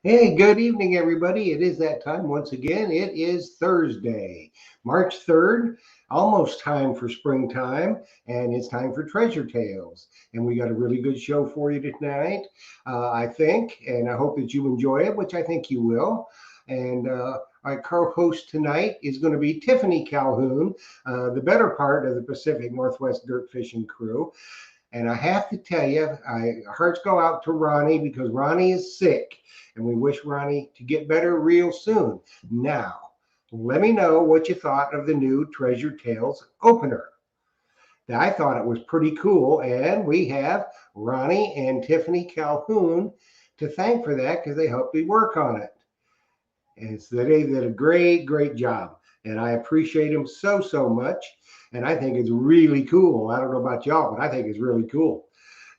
Hey, good evening, everybody. It is that time once again. It is Thursday, March 3rd, almost time for springtime, and it's time for Treasure Tales. And we got a really good show for you tonight, I think, and I hope that you enjoy it, which I think you will. And our co host tonight is going to be Tiffany Calhoun, the better part of the Pacific Northwest Dirt Fishing Crew. And I have to tell you, hearts go out to Ronnie because Ronnie is sick, and we wish Ronnie to get better real soon. Now, let me know what you thought of the new Treasure Tales opener. Now, I thought it was pretty cool, and we have Ronnie and Tiffany Calhoun to thank for that because they helped me work on it. And they did a great job. And I appreciate them so much. And I think it's really cool. I don't know about y'all, but I think it's really cool.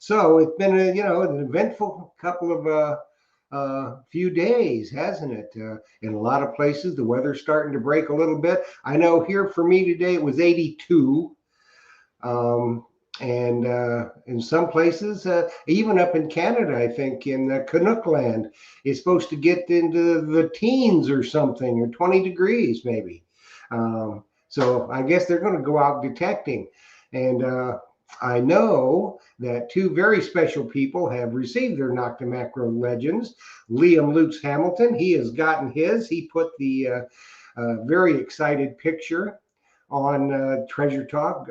So it's been an eventful couple of few days, hasn't it? In a lot of places, the weather's starting to break a little bit. I know here for me today it was 82. And in some places, even up in Canada, I think in Canuck land, it's supposed to get into the teens or something, or 20 degrees maybe. So I guess they're going to go out detecting. And I know that two very special people have received their Noctamacro Legends. Liam Lutz Hamilton, he has gotten his. He put the very excited picture on Treasure Talk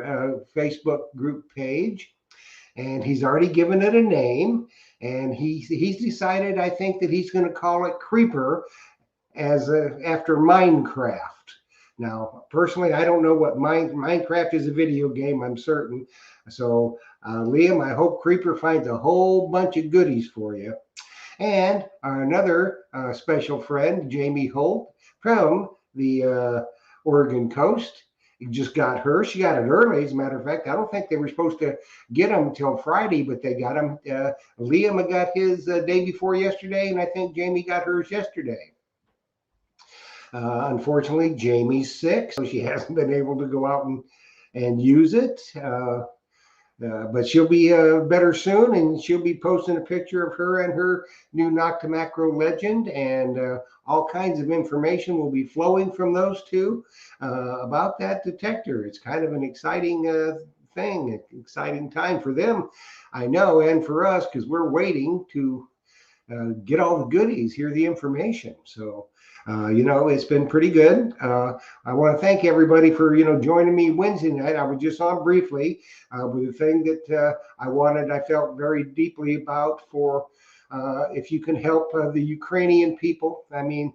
Facebook group page, and he's already given it a name. And he's decided, I think, that he's going to call it Creeper after Minecraft. Now, personally, I don't know what Minecraft is. A video game, I'm certain. So, Liam, I hope Creeper finds a whole bunch of goodies for you. And another special friend, Jamie Holt from the Oregon coast, just got her. She got it early, as a matter of fact. I don't think they were supposed to get them until Friday, but they got them. Liam got his day before yesterday, and I think Jamie got hers yesterday. Unfortunately, Jamie's sick, so she hasn't been able to go out and use it. But she'll be better soon, and she'll be posting a picture of her and her new Noctamacro Legend, and all kinds of information will be flowing from those two about that detector. It's kind of an exciting thing, an exciting time for them, I know, and for us, because we're waiting to get all the goodies, hear the information. So, it's been pretty good. I want to thank everybody for, joining me Wednesday night. I was just on briefly with the thing that I felt very deeply about for if you can help the Ukrainian people. I mean,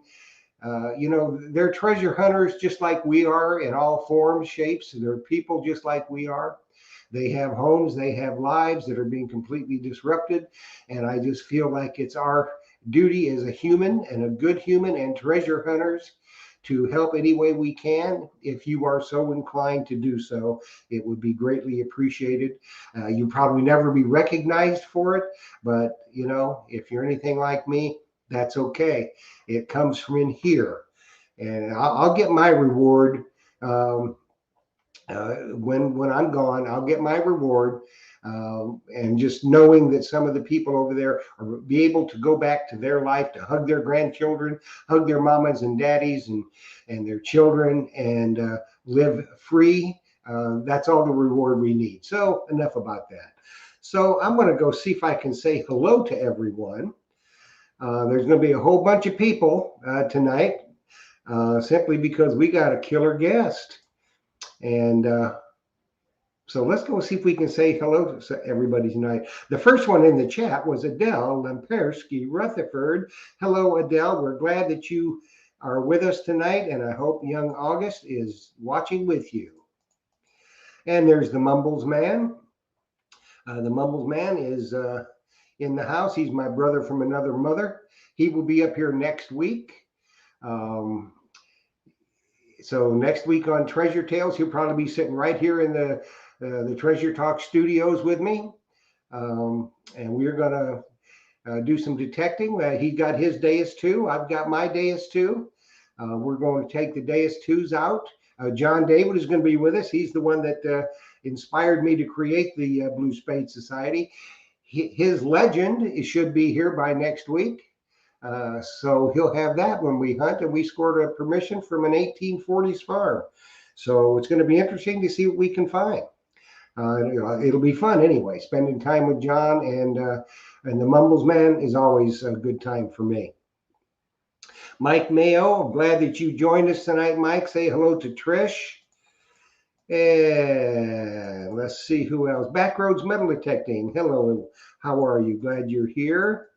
they're treasure hunters just like we are in all forms, shapes. They're people just like we are. They have homes, they have lives that are being completely disrupted. And I just feel like it's our duty as a human and a good human and treasure hunters to help any way we can. If you are so inclined to do so, it would be greatly appreciated. You'll probably never be recognized for it, but if you're anything like me, that's okay. It comes from in here, and I'll get my reward. When I'm gone, I'll get my reward. And just knowing that some of the people over there are be able to go back to their life, to hug their grandchildren, hug their mamas and daddies and their children, and live free. That's all the reward we need. So enough about that. So I'm going to go see if I can say hello to everyone. There's going to be a whole bunch of people tonight, simply because we got a killer guest. And so let's go see if we can say hello to everybody tonight. The first one in the chat was Adele Lempersky Rutherford. Hello, Adele. We're glad that you are with us tonight, and I hope young August is watching with you. And there's the Mumbles Man. The Mumbles Man is in the house. He's my brother from another mother. He will be up here next week. So next week on Treasure Tales, he'll probably be sitting right here in the Treasure Talk studios with me. And we're going to do some detecting. He got his Deus 2. I've got my Deus 2. We're going to take the Deus 2s out. John David is going to be with us. He's the one that inspired me to create the Blue Spade Society. His legend should be here by next week. So he'll have that when we hunt, and we scored a permission from an 1840s farm. So it's going to be interesting to see what we can find. It'll be fun anyway. Spending time with John and the Mumbles Man is always a good time for me. Mike Mayo, I'm glad that you joined us tonight, Mike. Say hello to Trish. And let's see who else. Backroads Metal Detecting. Hello, how are you? Glad you're here.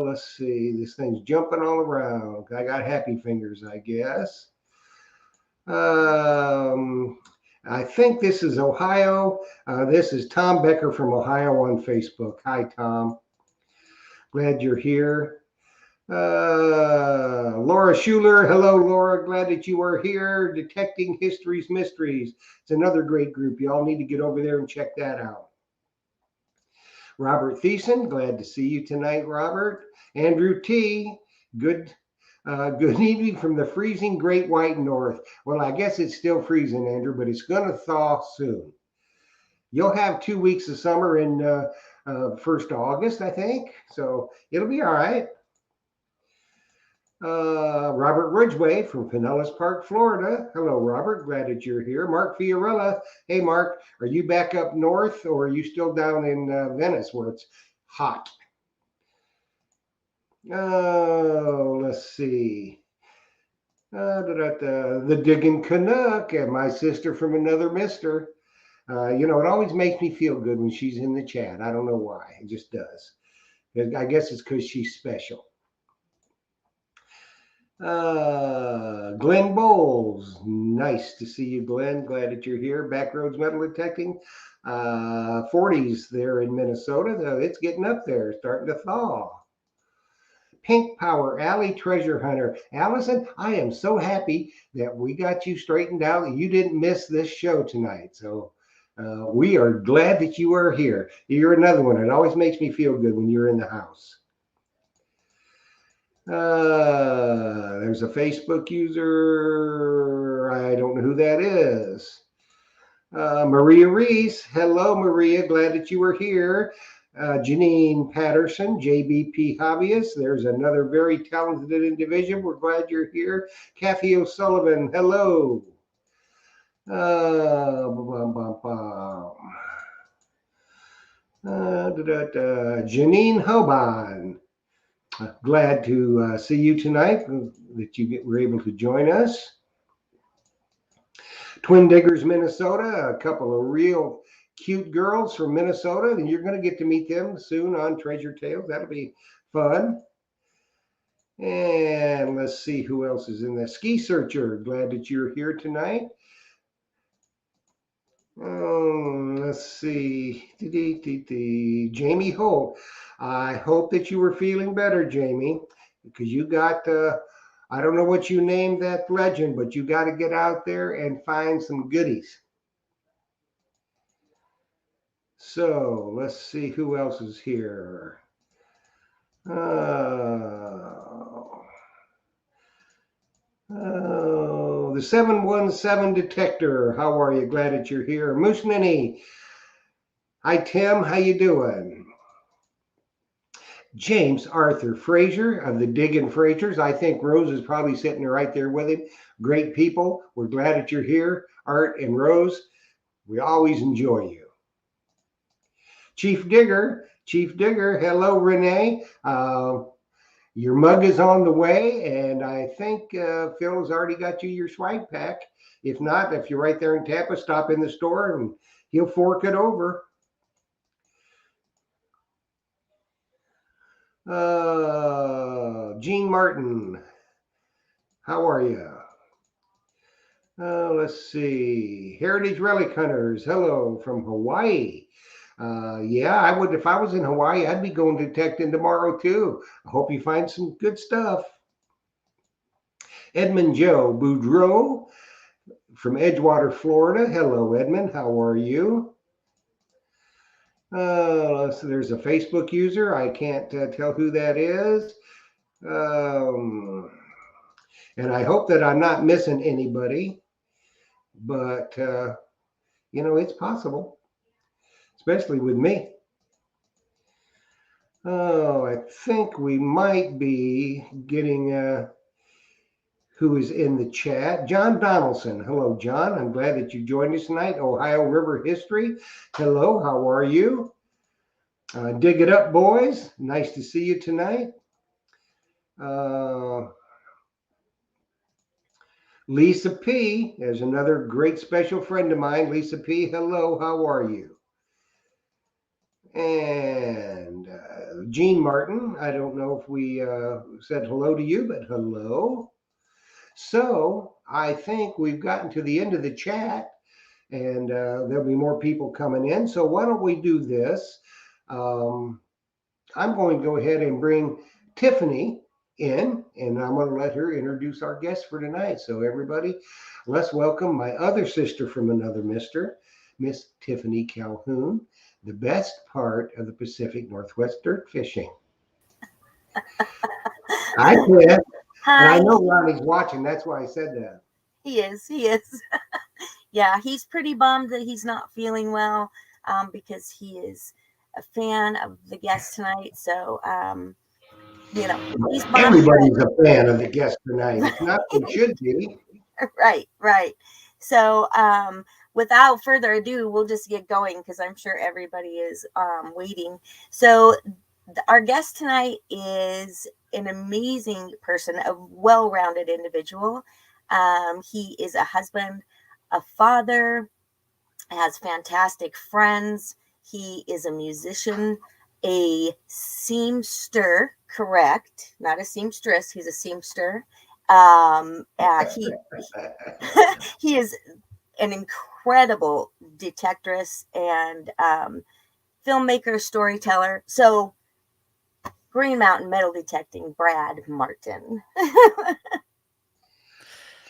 Let's see. This thing's jumping all around. I got happy fingers, I guess. I think this is Ohio. This is Tom Becker from Ohio on Facebook. Hi, Tom. Glad you're here. Laura Schuler. Hello, Laura. Glad that you are here. Detecting History's Mysteries. It's another great group. You all need to get over there and check that out. Robert Thiessen. Glad to see you tonight, Robert. Andrew T. Good evening from the freezing Great White North. Well, I guess it's still freezing, Andrew, but it's going to thaw soon. You'll have 2 weeks of summer in 1st of August, I think. So it'll be all right. Robert Ridgway from Pinellas Park, Florida. Hello, Robert. Glad that you're here. Mark Fiorella. Hey, Mark. Are you back up north, or are you still down in Venice where it's hot? Let's see. The Diggin' Canuck and my sister from another mister. It always makes me feel good when she's in the chat. I don't know why. It just does. I guess it's because she's special. Glenn Bowles. Nice to see you, Glenn. Glad that you're here. Backroads Metal Detecting. 40s there in Minnesota. It's getting up there, starting to thaw. Pink Power Alley Treasure Hunter. Allison, I am so happy that we got you straightened out and you didn't miss this show tonight. So we are glad that you are here. You're another one. It always makes me feel good when you're in the house. There's a Facebook user. I don't know who that is. Maria Reese. Hello, Maria. Glad that you were here. Janine Patterson, JBP Hobbyist. There's another very talented individual. We're glad you're here. Kathy O'Sullivan, hello. Janine Hoban. Glad to see you tonight, that you were able to join us. Twin Diggers, Minnesota, a couple of real cute girls from Minnesota, and you're going to get to meet them soon on Treasure Tales. That'll be fun. And let's see who else is in there. Ski Searcher, glad that you're here tonight. Let's see. Jamie Holt. I hope that you were feeling better, Jamie, because you got, I don't know what you named that legend, but you got to get out there and find some goodies. So let's see who else is here. The 717 Detector. How are you? Glad that you're here. Moose Ninny. Hi, Tim. How you doing? James Arthur Frazier of the Diggin' Frazier's. I think Rose is probably sitting right there with him. Great people. We're glad that you're here, Art and Rose. We always enjoy you. Chief Digger. Hello, Renee. Your mug is on the way, and I think Phil has already got you your swag pack. If not, if you're right there in Tampa, stop in the store and he'll fork it over. Gene Martin, how are you? Let's see. Heritage Relic Hunters, hello from Hawaii. Yeah, I would, if I was in Hawaii, I'd be going detecting tomorrow too. I hope you find some good stuff. Edmund Joe Boudreau from Edgewater, Florida. Hello, Edmund. How are you? So there's a Facebook user. I can't tell who that is. And I hope that I'm not missing anybody. But, it's possible, especially with me. Oh, I think we might be getting who is in the chat. John Donaldson. Hello, John. I'm glad that you joined us tonight. Ohio River History. Hello, how are you? Dig it up, boys. Nice to see you tonight. Uh, Lisa P. is another great special friend of mine. Lisa P. Hello, how are you? And Gene Martin. I don't know if we said hello to you, but hello. So I think we've gotten to the end of the chat, and there'll be more people coming in. So why don't we do this? I'm going to go ahead and bring Tiffany in, and I'm going to let her introduce our guest for tonight. So everybody, let's welcome my other sister from another mister, Miss Tiffany Calhoun, the best part of the Pacific Northwest dirt fishing. Hi, Tiff. And I Hi, know Ronnie's watching. That's why I said that. he is. He is. Yeah, he's pretty bummed that he's not feeling well because he is a fan of the guest tonight. So, he's bummed. Everybody's a fan of the guest tonight. If not, they should be. Right, right. So, without further ado, we'll just get going because I'm sure everybody is waiting. So, our guest tonight is an amazing person, a well rounded individual. He is a husband, a father, has fantastic friends. He is a musician, a seamster, correct? Not a seamstress, he's a seamster. He he is an incredible detectress and filmmaker, storyteller. So, Green Mountain Metal Detecting, Brad Martin.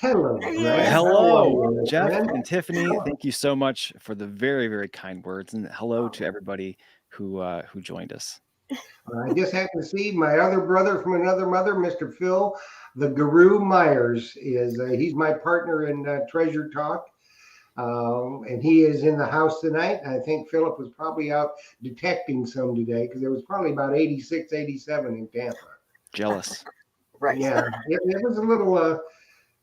Hello, There he Brad. is. How are Hello, you, Jeff friend? and Tiffany. Thank you so much for the very, very kind words, and hello to everybody who joined us. I just happened to see my other brother from another mother, Mr. Phil, the Guru Myers, is he's my partner in Treasure Talk. And he is in the house tonight. I think Philip was probably out detecting some today because it was probably about 86, 87 in Tampa. Jealous. Right. Yeah, it was a little.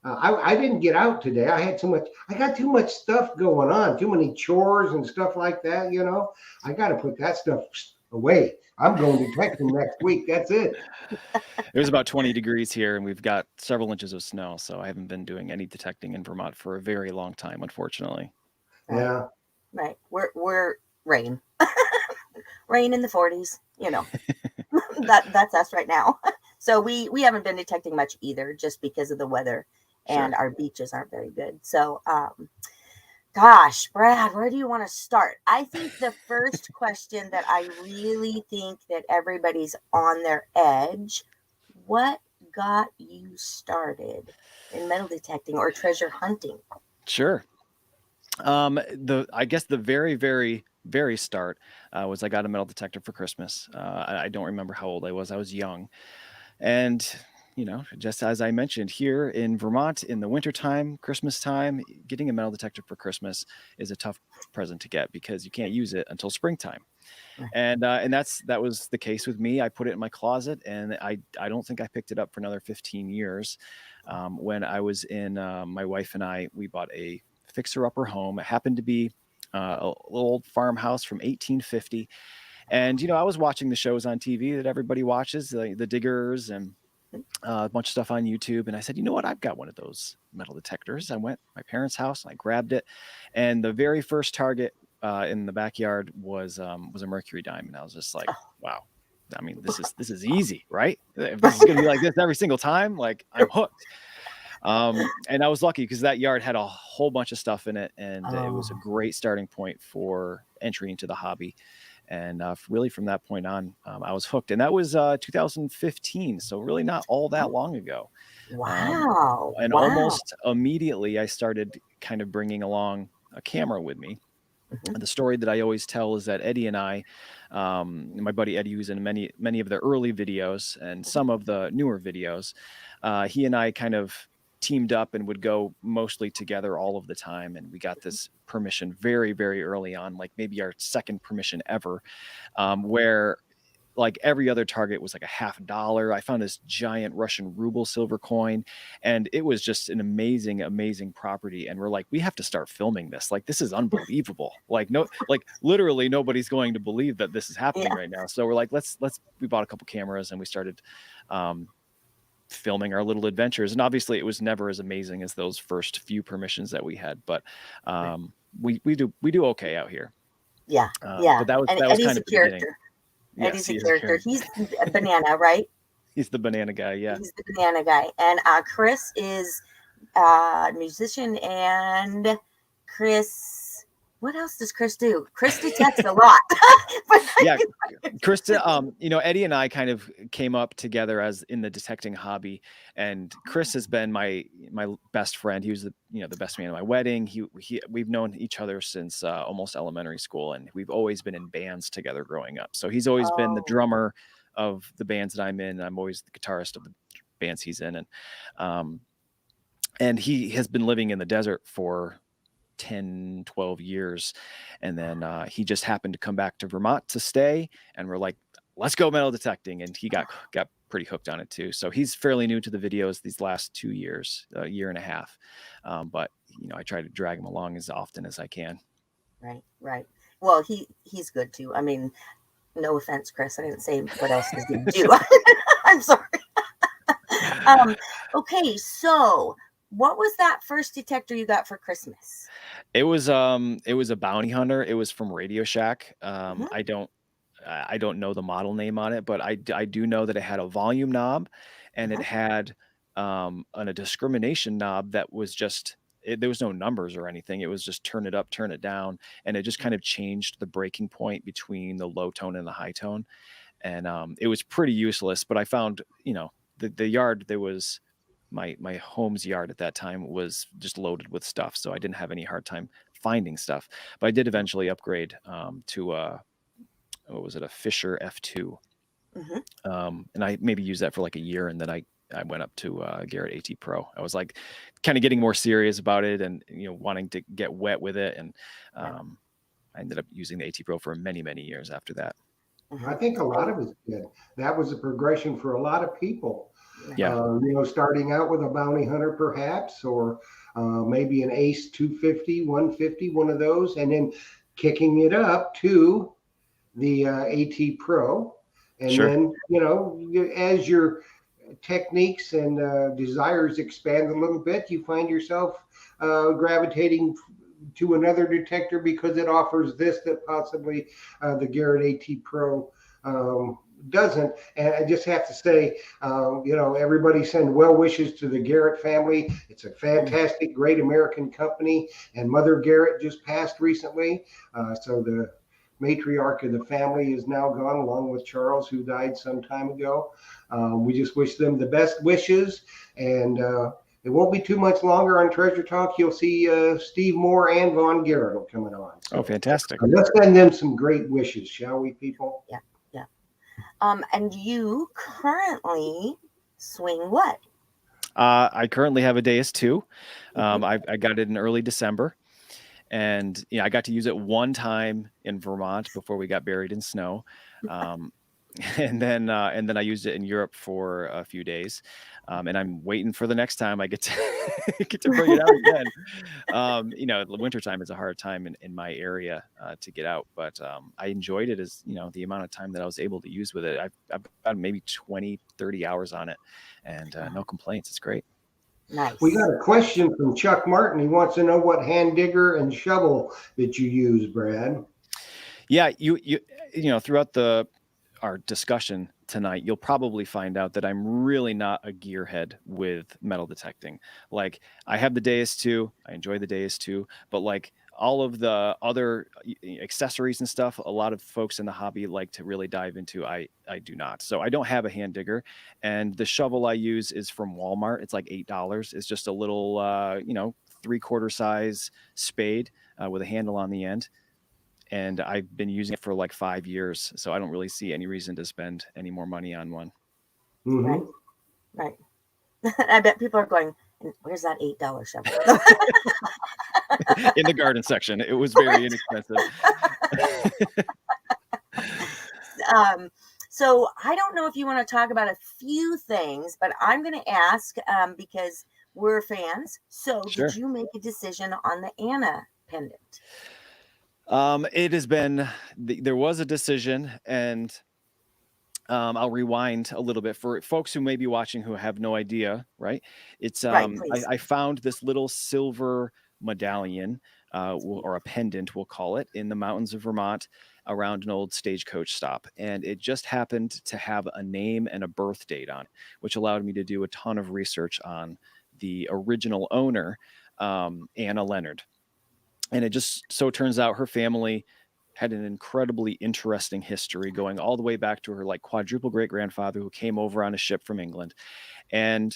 I didn't get out today. I had too much. I got too much stuff going on. Too many chores and stuff like that. I got to put that stuff away. I'm going detecting next week. That's it. It was about 20 degrees here, and we've got several inches of snow, so I haven't been doing any detecting in Vermont for a very long time, unfortunately. Right. Yeah. Right. We're rain. Rain in the 40s, that's us right now. So we haven't been detecting much either, just because of the weather, and Sure. our beaches aren't very good. So, gosh, Brad, where do you want to start? I think the first question that I really think that everybody's on their edge: what got you started in metal detecting or treasure hunting? Sure. I guess the very, very, very start was I got a metal detector for Christmas. I don't remember how old I was. I was young. And, just as I mentioned, here in Vermont in the wintertime, Christmas time, getting a metal detector for Christmas is a tough present to get because you can't use it until springtime. And that was the case with me. I put it in my closet, and I don't think I picked it up for another 15 years. When I was in, my wife and we bought a fixer-upper home. It happened to be a little old farmhouse from 1850. And, I was watching the shows on TV that everybody watches, the Diggers and a bunch of stuff on YouTube. And I said, you know what? I've got one of those metal detectors. I went to my parents' house and I grabbed it. And the very first target in the backyard was a mercury diamond. I was just like, wow. I mean, this is easy, right? If this is going to be like this every single time, like I'm hooked. And I was lucky because that yard had a whole bunch of stuff in it, and it was a great starting point for entry into the hobby. And really from that point on, I was hooked. And that was 2015. So really not all that long ago. Wow. And Wow. almost immediately I started kind of bringing along a camera with me. Mhm. The story that I always tell is that Eddie and I, my buddy Eddie, who's in many of the early videos and some of the newer videos, he and I kind of teamed up and would go mostly together all of the time. And we got this permission very, very early on, like maybe our second permission ever, where like every other target was like $50. I found this giant Russian ruble silver coin, and it was just an amazing, amazing property. And we're like, we have to start filming this. Like, this is unbelievable. Like, no, like literally nobody's going to believe that this is happening right now. So we're like, we bought a couple cameras and we started filming our little adventures. And obviously it was never as amazing as those first few permissions that we had, but we do okay out here. Yeah. But that was Eddie's kind of a character. Eddie's a character. He's a banana, right? He's the banana guy. Yeah. He's the banana guy. And Chris is musician, and Chris, what else does Chris do? Chris detects a lot. Yeah, Chris, Eddie and I kind of came up together as in the detecting hobby, and Chris has been my best friend. He was the best man at my wedding. We've known each other since almost elementary school, and we've always been in bands together growing up. So he's always been the drummer of the bands that I'm in. I'm always the guitarist of the bands he's in, and he has been living in the desert for 10, 12 years. And then he just happened to come back to Vermont to stay, and we're like, let's go metal detecting. And he got pretty hooked on it too. So he's fairly new to the videos these last 2 years, a year and a half. But I try to drag him along as often as I can. Right. Well, he's good too. I mean, no offense, Chris. I didn't say what else he's going to do. I'm sorry. Okay. So what was that first detector you got for Christmas? It was a bounty hunter. It was from Radio Shack. I don't know the model name on it, but I do know that it had a volume knob, and it had a discrimination knob that was just there was no numbers or anything. It was just turn it up, turn it down, and it just kind of changed the breaking point between the low tone and the high tone. And it was pretty useless. But I found the yard there was. My home's yard at that time was just loaded with stuff, so I didn't have any hard time finding stuff. But I did eventually upgrade to what was it, a Fisher F2, and I maybe used that for like a year, and then I went up to Garrett AT Pro. I was like kind of getting more serious about it, and wanting to get wet with it, and I ended up using the AT Pro for many years after that. I think a lot of us did. That was a progression for a lot of people. Yeah. Starting out with a bounty hunter perhaps, or maybe an Ace 250, 150, one of those, and then kicking it up to the AT Pro. And then, as your techniques and desires expand a little bit, you find yourself gravitating to another detector because it offers this that possibly the Garrett AT Pro doesn't. And I just have to say, everybody send well wishes to the Garrett family. It's a fantastic, great American company, and Mother Garrett just passed recently. So the matriarch of the family is now gone, along with Charles, who died some time ago. We just wish them the best wishes, and it won't be too much longer on Treasure Talk. You'll see Steve Moore and Vaughn Garrett coming on. So, fantastic. Let's send them some great wishes, shall we, people? Yeah. And you currently swing what? I currently have a Deus 2. I got it in early December, and I got to use it one time in Vermont before we got buried in snow. And then I used it in Europe for a few days, and I'm waiting for the next time I get to bring it out again. The wintertime is a hard time in my area to get out, but I enjoyed it as the amount of time that I was able to use with it. I've got maybe 20-30 hours on it, and no complaints. It's great. Nice. We got a question from Chuck Martin. He wants to know what hand digger and shovel that you use, Brad. Yeah, you throughout our discussion tonight, you'll probably find out that I'm really not a gearhead with metal detecting. Like, I have the Deus 2, I enjoy the Deus 2, but like all of the other accessories and stuff, a lot of folks in the hobby like to really dive into. I do not. So I don't have a hand digger, and the shovel I use is from Walmart. It's like $8. It's just a little 3/4 size spade with a handle on the end. And I've been using it for like 5 years, so I don't really see any reason to spend any more money on one. Mm-hmm. Right. I bet people are going, where's that $8 shovel? In the garden section. It was very inexpensive. So I don't know if you want to talk about a few things, but I'm going to ask because we're fans. So did Sure. you make a decision on the Anna pendant? It has been, there was a decision, and I'll rewind a little bit for folks who may be watching who have no idea, right? It's Right, please. I found this little silver medallion, or a pendant, we'll call it, in the mountains of Vermont around an old stagecoach stop. And it just happened to have a name and a birth date on it, which allowed me to do a ton of research on the original owner, Anna Leonard. And it just so turns out her family had an incredibly interesting history going all the way back to her like quadruple great grandfather who came over on a ship from England. And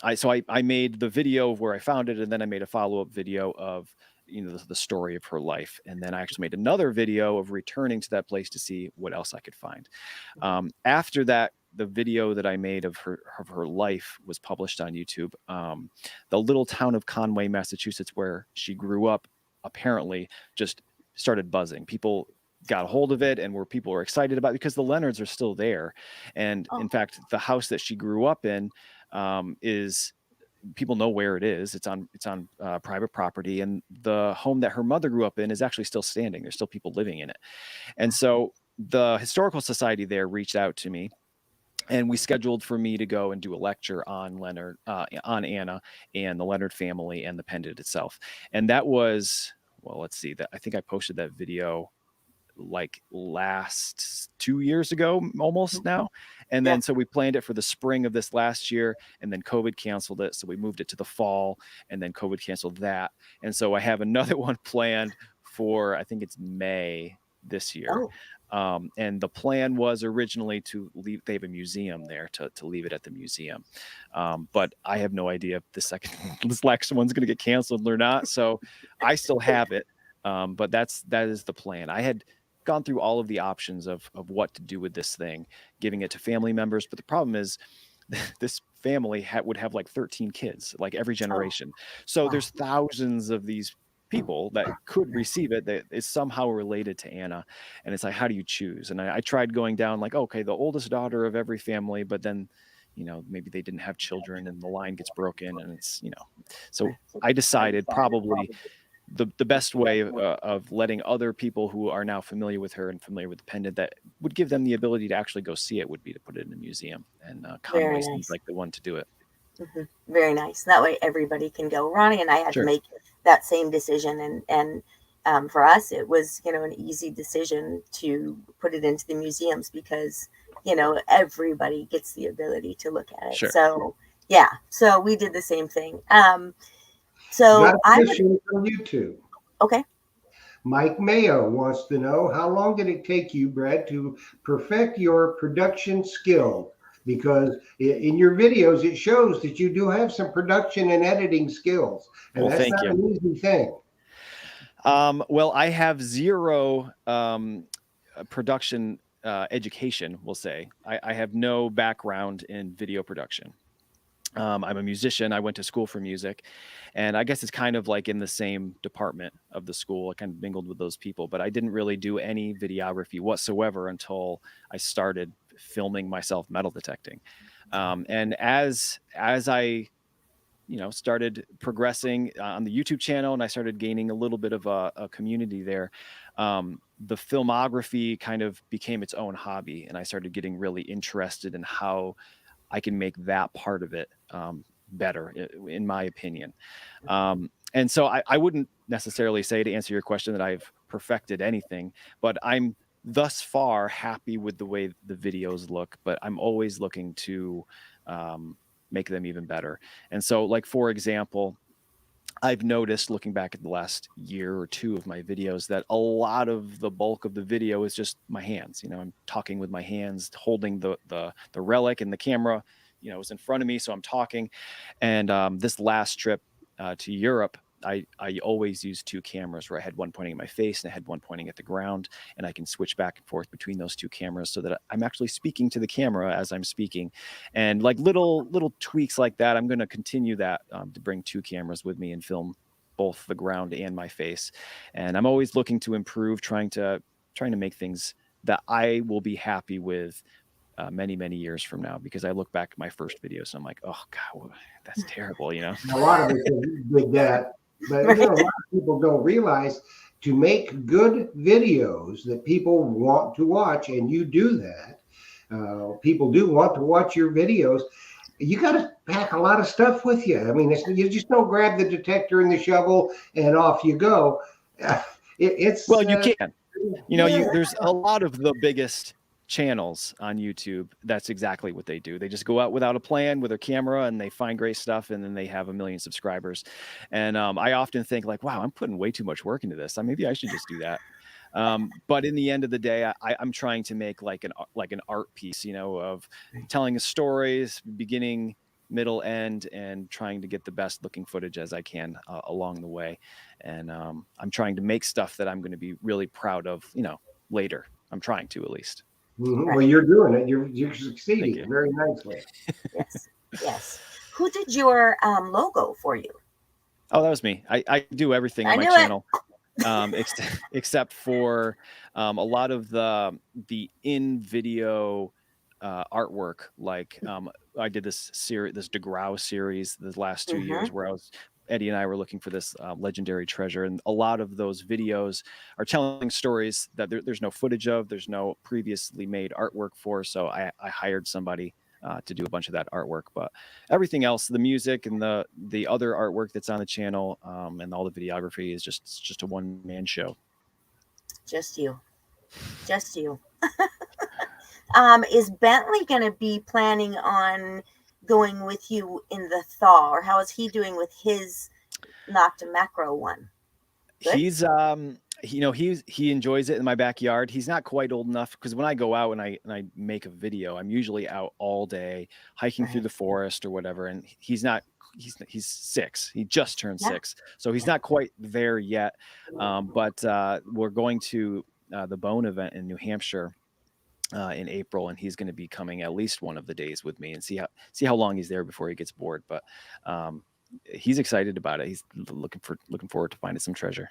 I made the video of where I found it, and then I made a follow-up video of the story of her life, and then I actually made another video of returning to that place to see what else I could find. After that, the video that I made of her life was published on YouTube. The little town of Conway, Massachusetts, where she grew up, apparently just started buzzing. People got a hold of it, and people were excited about it because the Leonards are still there. And in fact, the house that she grew up in is, people know where it is. It's on private property, and the home that her mother grew up in is actually still standing. There's still people living in it. And so the historical society there reached out to me, and we scheduled for me to go and do a lecture on Leonard, on Anna and the Leonard family and the pendant itself. And that was, well, let's see, that I think I posted that video like last 2 years ago, almost now. And then, so we planned it for the spring of this last year, and then COVID canceled it. So we moved it to the fall, and then COVID canceled that. And so I have another one planned for, I think it's May this year. And the plan was originally to leave, they have a museum there, to leave it at the museum. But I have no idea if this next one's going to get canceled or not. So I still have it. But that is the plan. I had gone through all of the options of what to do with this thing, giving it to family members. But the problem is this family would have like 13 kids, like every generation. So there's thousands of these people that could receive it that is somehow related to Anna. And it's like, how do you choose? And I tried going down like, okay, the oldest daughter of every family, but then, maybe they didn't have children and the line gets broken, and it's, so I decided probably the best way of letting other people who are now familiar with her and familiar with the pendant, that would give them the ability to actually go see it, would be to put it in a museum. And Conway seems like the one to do it. Very nice. That way everybody can go. Ronnie and I had to make that same decision, and for us it was an easy decision to put it into the museums because everybody gets the ability to look at it. So so we did the same thing. So got a question from YouTube. Okay. Mike Mayo wants to know, how long did it take you, Brad, to perfect your production skill? Because in your videos, it shows that you do have some production and editing skills, and that's not an easy thing. Well, I have zero production education, we'll say. I have no background in video production. I'm a musician. I went to school for music, and I guess it's kind of like in the same department of the school. I kind of mingled with those people, but I didn't really do any videography whatsoever until I started filming myself metal detecting. And as I started progressing on the YouTube channel, and I started gaining a little bit of a community there, the filmography kind of became its own hobby, and I started getting really interested in how I can make that part of it better, in my opinion. And so I wouldn't necessarily say, to answer your question, that I've perfected anything, but I'm thus far happy with the way the videos look, but I'm always looking to make them even better. And so, like, for example, I've noticed, looking back at the last year or two of my videos, that a lot of the bulk of the video is just my hands. I'm talking with my hands, holding the relic, and the camera, is in front of me. So I'm talking. And this last trip to Europe, I always use two cameras, where I had one pointing at my face and I had one pointing at the ground, and I can switch back and forth between those two cameras so that I'm actually speaking to the camera as I'm speaking. And like little tweaks like that, I'm going to continue that, to bring two cameras with me and film both the ground and my face. And I'm always looking to improve, trying to make things that I will be happy with many, many years from now, because I look back at my first videos and I'm like, oh God, that's terrible, you know? A lot of us did that, but Right. a lot of people don't realize to make good videos that people want to watch, and you do that. People do want to watch your videos. You got to pack a lot of stuff with you. I mean, you just don't grab the detector and the shovel and off you go. It's Well, you can. You know, yeah. there's a lot of the biggest channels on YouTube. That's exactly what they do. They just go out without a plan with their camera and they find great stuff, and then they have 1 million subscribers. And I often think like, wow, I'm putting way too much work into this. Maybe I should just do that. But in the end of the day, I'm trying to make like an art piece, you know, of telling a stories, beginning, middle, end, and trying to get the best looking footage as I can along the way. And I'm trying to make stuff that I'm going to be really proud of, you know, later. I'm trying to, at least. Well, you're doing it. You're Thank succeeding you. very nicely. Yes. Yes. Who did your logo for you? Oh, that was me. I do everything on my channel, except for a lot of the in video artwork. Like I did this DeGrau series the last 2 years, where Eddie and I were looking for this legendary treasure, and a lot of those videos are telling stories that there's no footage of, there's no previously made artwork for. So I hired somebody to do a bunch of that artwork, but everything else, the music and the other artwork that's on the channel, and all the videography is just a one-man show. Just you. Is Bentley going to be planning on going with you in the thaw, or how is he doing with his Nocta Macro one? Good? He's you know, he enjoys it in my backyard. He's not quite old enough, because when I go out and I make a video, I'm usually out all day hiking through the forest or whatever, and he's 6. He just turned 6, so he's not quite there yet. But we're going to the Bone event in New Hampshire in April, and he's going to be coming at least one of the days with me, and see how long he's there before he gets bored. But he's excited about it. He's looking forward to finding some treasure.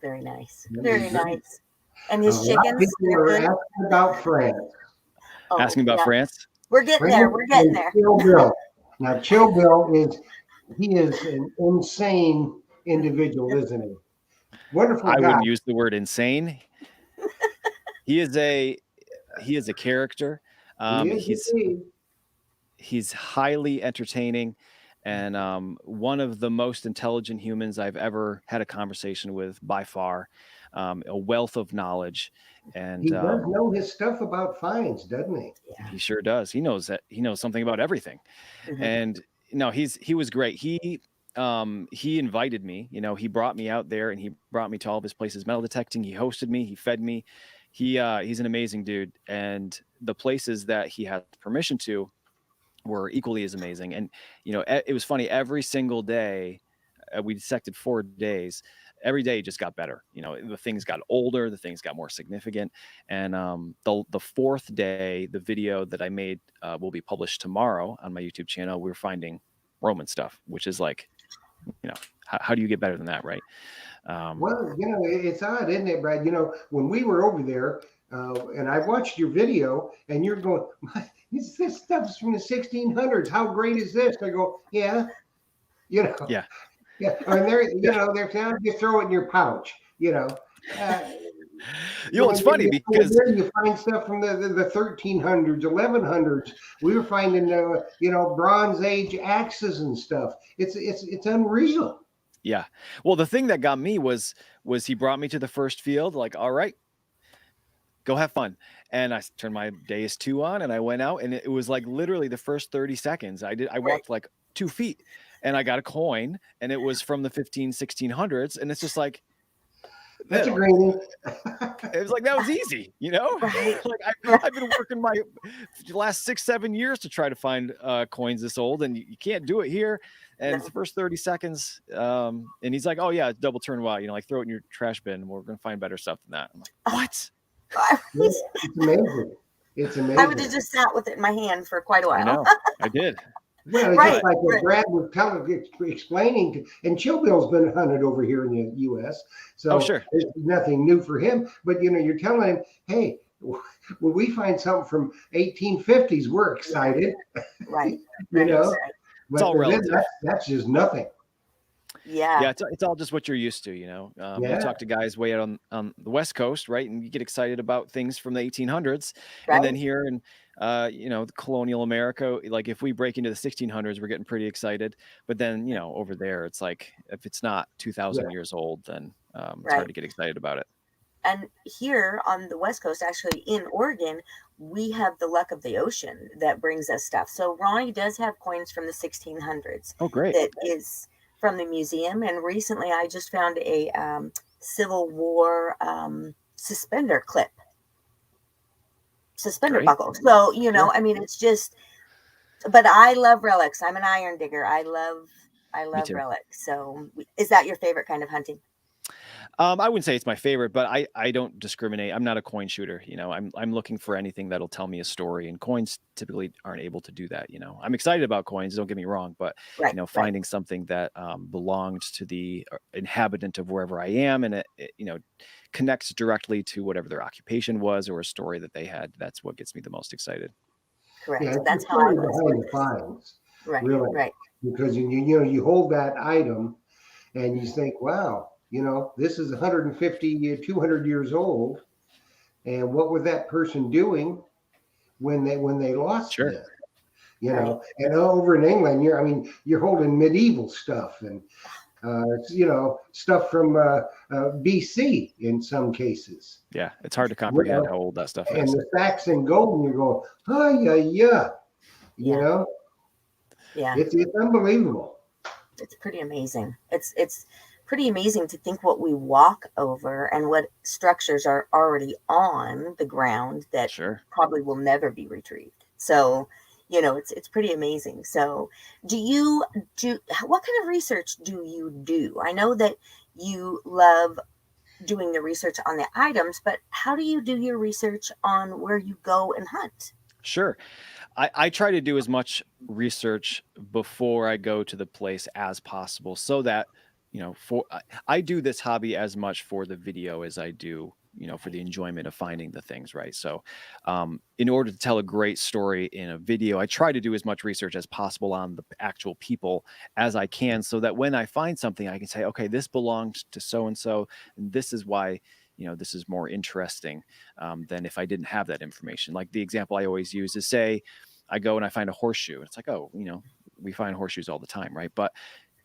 Very nice. Very nice. And his chickens. People are asking about France. Asking about France. We're getting there. We're getting there. Chill Bill. Now, Chill Bill is an insane individual, isn't he? Wonderful guy. I wouldn't use the word insane. He is a character. He's highly entertaining, and one of the most intelligent humans I've ever had a conversation with, by far. A wealth of knowledge, and he does know his stuff about finds, doesn't he? He sure does. He knows something about everything. And no, he was great. He invited me. You know, he brought me out there, and he brought me to all of his places metal detecting. He hosted me. He fed me. He's an amazing dude, and the places that he had permission to were equally as amazing. And you know, it was funny. Every single day, we detected 4 days. Every day just got better. You know, the things got older, the things got more significant. And the 4th day, the video that I made will be published tomorrow on my YouTube channel. We're finding Roman stuff, which is like, you know, how do you get better than that, right? Well, you know, it's odd, isn't it, Brad? You know, when we were over there, and I watched your video, and you're going, this stuff's from the 1600s. How great is this? I go, yeah, you know. Yeah. Yeah, and they're saying, you throw it in your pouch, you know. You know, it's funny because you find stuff from the 1300s, 1100s. We were finding, Bronze Age axes and stuff. It's unreal. Yeah. Well, the thing that got me was he brought me to the first field, like, all right, go have fun. And I turned my Deus 2 on, and I went out, and it was like literally the first 30 seconds. I walked like 2 feet. And I got a coin, and it was from the 1600s, and it's just like, that's a great one. It was like, that was easy, you know. Like I've been working my last 6-7 years to try to find coins this old, and you can't do it here. And it's the first 30 seconds, and he's like, oh yeah, double turn wild, you know, like throw it in your trash bin, and we're gonna find better stuff than that. I'm like, what? It's amazing. It's amazing. I would have just sat with it in my hand for quite a while. I know. I did. Well, it's just like what Brad was explaining, and Chill Bill's been hunted over here in the U.S., so sure, it's nothing new for him. But you know, you're telling him, hey, when we find something from 1850s, we're excited, Right. you Right. know. Right. It's all But then relative. that's just nothing. Yeah. It's all just what you're used to, you know. You Yeah, talk to guys way out on the West Coast, right, and you get excited about things from the 1800s, and then Right. here in you know, the colonial America, like if we break into the 1600s, we're getting pretty excited. But then, you know, over there, it's like if it's not 2,000 yeah, years old, then it's hard Right. to get excited about it. And here on the West Coast, actually in Oregon, we have the luck of the ocean that brings us stuff. So Ronnie does have coins from the 1600s Oh, great. that is from the museum. And recently I just found a Civil War suspender Great. buckle. So, you yeah. know, I mean, it's just, but I love relics. I'm an iron digger. I Me love too. relics. So is that your favorite kind of hunting? I wouldn't say it's my favorite, but I don't discriminate. I'm not a coin shooter. You know, I'm looking for anything that'll tell me a story, and coins typically aren't able to do that. You know, I'm excited about coins. Don't get me wrong, but Right. you know, Right. finding something that belonged to the inhabitant of wherever I am, and it you know connects directly to whatever their occupation was or a story that they had. That's what gets me the most excited. Yeah, Correct. it's That's the how I story was behind with the this. finds, Right. really, Right. because you know you hold that item and you think, wow, you know, this is 150, 200 years old, and what was that person doing when they lost Sure. this? You Right. know, and over in England, you're holding medieval stuff and you know, stuff from BC in some cases. Yeah, it's hard to You comprehend know, how old that stuff and is. the Saxon gold, and you're going, oh yeah. You Yeah. know, Yeah. it's unbelievable. It's pretty amazing. It's pretty amazing to think what we walk over and what structures are already on the ground that Sure. probably will never be retrieved. So, you know, it's pretty amazing. So, do you do what kind of research do you do? I know that you love doing the research on the items, but how do you do your research on where you go and hunt? Sure. I try to do as much research before I go to the place as possible so that, you know, I do this hobby as much for the video as I do, you know, for the enjoyment of finding the things, right? So, in order to tell a great story in a video, I try to do as much research as possible on the actual people as I can so that when I find something, I can say, okay, this belongs to so and so, and this is why. You know, this is more interesting than if I didn't have that information. Like the example I always use is say, I go and I find a horseshoe. It's like, oh, you know, we find horseshoes all the time, right? But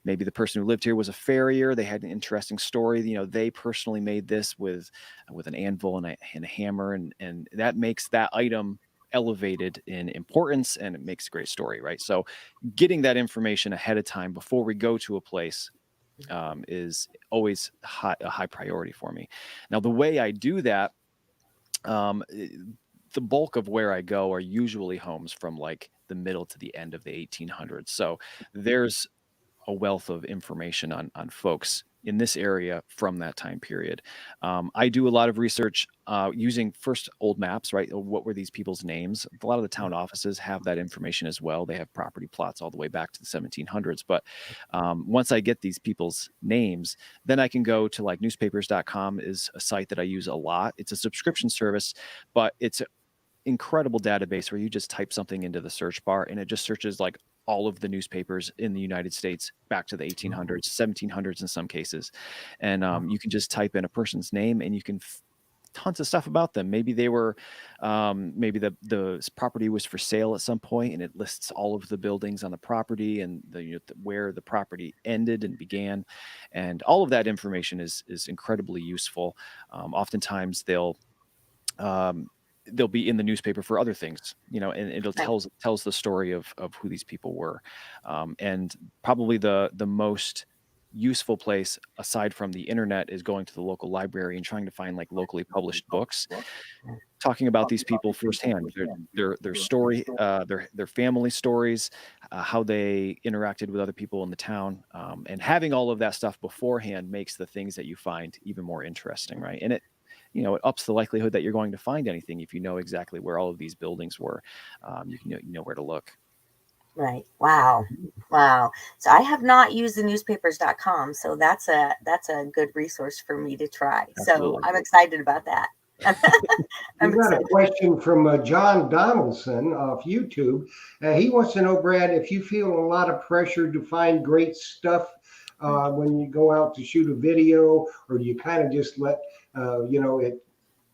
maybe the person who lived here was a farrier. They had an interesting story. You know, they personally made this with an anvil and a hammer, and that makes that item elevated in importance, and it makes a great story, right? So, getting that information ahead of time before we go to a place is always a high priority for me. Now, the way I do that. The bulk of where I go are usually homes from like the middle to the end of the 1800s. So there's a wealth of information on folks in this area from that time period. I do a lot of research using first old maps, right? What were these people's names? A lot of the town offices have that information as well. They have property plots all the way back to the 1700s. But once I get these people's names, then I can go to like newspapers.com is a site that I use a lot. It's a subscription service, but it's incredible database where you just type something into the search bar and it just searches like all of the newspapers in the United States back to the 1800s, 1700s in some cases. And you can just type in a person's name and you can tons of stuff about them. Maybe they were, maybe the property was for sale at some point and it lists all of the buildings on the property and where the property ended and began. And all of that information is incredibly useful. Oftentimes they'll be in the newspaper for other things, you know, and it'll Right. tells the story of who these people were. And probably the most useful place aside from the internet is going to the local library and trying to find like locally published books talking about these people firsthand, their story, their family stories, how they interacted with other people in the town, and having all of that stuff beforehand makes the things that you find even more interesting, right? And it, you know, it ups the likelihood that you're going to find anything if you know exactly where all of these buildings were. You know where to look. Right. Wow. Wow. So I have not used the newspapers.com. So that's a good resource for me to try. So Absolutely. I'm excited about that. We I'm got a excited. question from John Donaldson off YouTube. He wants to know, Brad, if you feel a lot of pressure to find great stuff when you go out to shoot a video, or do you kind of just let it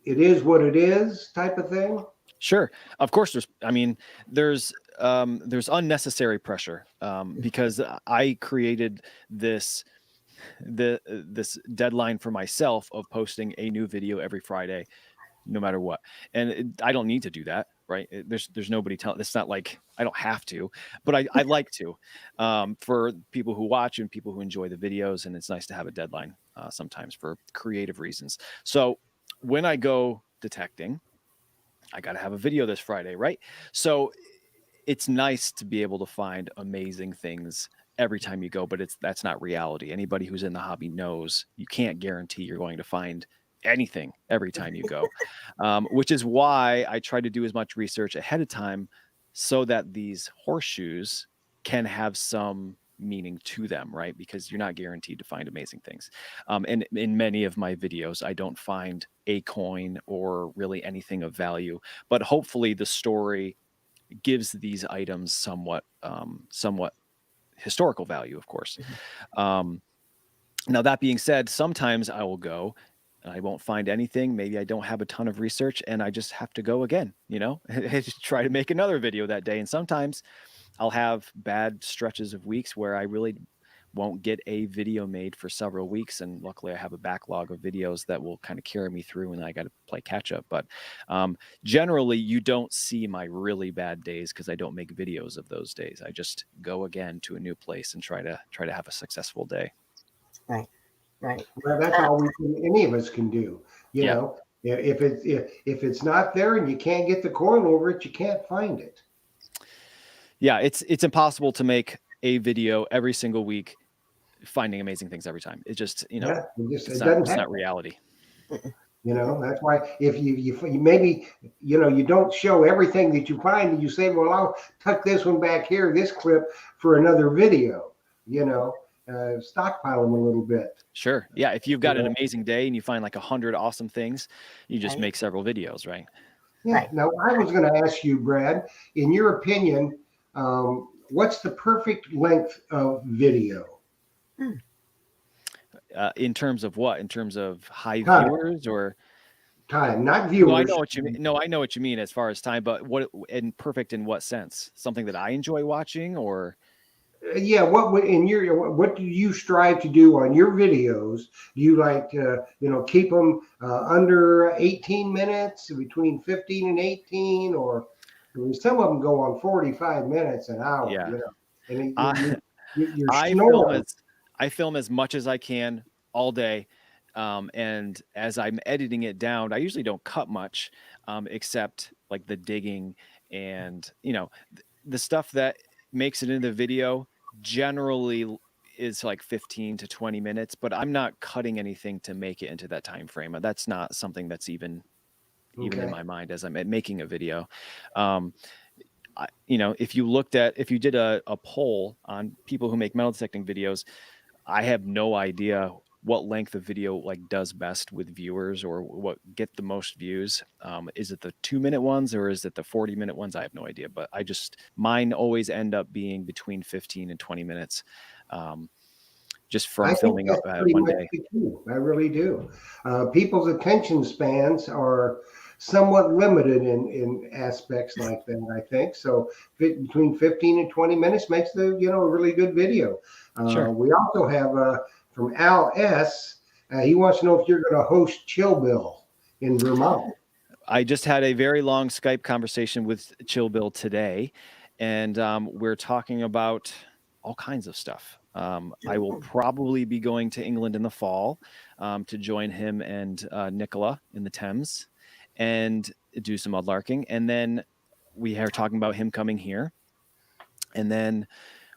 is what it is type of thing? Sure. Of course, there's unnecessary pressure because I created this this deadline for myself of posting a new video every Friday, no matter what. And I don't need to do that, right? There's nobody telling. It's not like I don't have to, but I like to for people who watch and people who enjoy the videos. And it's nice to have a deadline sometimes for creative reasons. So when I go detecting, I got to have a video this Friday, right? So it's nice to be able to find amazing things every time you go, but that's not reality. Anybody who's in the hobby knows you can't guarantee you're going to find anything every time you go, which is why I try to do as much research ahead of time so that these horseshoes can have some meaning to them, right? Because you're not guaranteed to find amazing things. And in many of my videos, I don't find a coin or really anything of value, but hopefully the story gives these items somewhat historical value, of course. Um, now that being said, sometimes I will go and I won't find anything. Maybe I don't have a ton of research and I just have to go again, and just try to make another video that day. And sometimes I'll have bad stretches of weeks where I really won't get a video made for several weeks. And luckily I have a backlog of videos that will kind of carry me through and I got to play catch up. But generally you don't see my really bad days because I don't make videos of those days. I just go again to a new place and try to have a successful day. Right. Well, that's all any of us can do. Yeah. If it's not there and you can't get the coin over it, you can't find it. Yeah, it's impossible to make a video every single week finding amazing things every time. It just, It it's doesn't not happen. reality. That's why if you maybe you don't show everything that you find, and you say, well, I'll tuck this one back here, this clip for another video. Stockpile them a little bit. Sure. Yeah. If you've got an amazing day and you find like 100 awesome things, you just make several videos, right? Yeah. Right. Now, I was going to ask you, Brad, in your opinion, what's the perfect length of video? In terms of what? In terms of high viewers or time, not viewers? No, I know what you mean. No, I know what you mean as far as time, but what in perfect in what sense? Something that I enjoy watching, or yeah, what do you strive to do on your videos? Do you like to keep them under 18 minutes, between 15 and 18, or some of them go on 45 minutes an hour? Yeah. And you're I film as much as I can all day, and as I'm editing it down, I usually don't cut much, except like the digging and the stuff that makes it into the video generally is like 15 to 20 minutes, but I'm not cutting anything to make it into that time frame. That's not something that's even in my mind as I'm making a video. If you did a poll on people who make metal detecting videos, I have no idea what length of video like does best with viewers or what get the most views. Is it the 2-minute ones or is it the 40-minute ones? I have no idea, but mine always end up being between 15 and 20 minutes. Just from filming up one day. I really do. People's attention spans are somewhat limited in aspects like that, I think. So between 15 and 20 minutes makes a really good video. Sure. We also have from Al S. He wants to know if you're going to host Chill Bill in Vermont. I just had a very long Skype conversation with Chill Bill today, and we're talking about all kinds of stuff. I will probably be going to England in the fall to join him and Nicola in the Thames and do some mudlarking. And then we are talking about him coming here. And then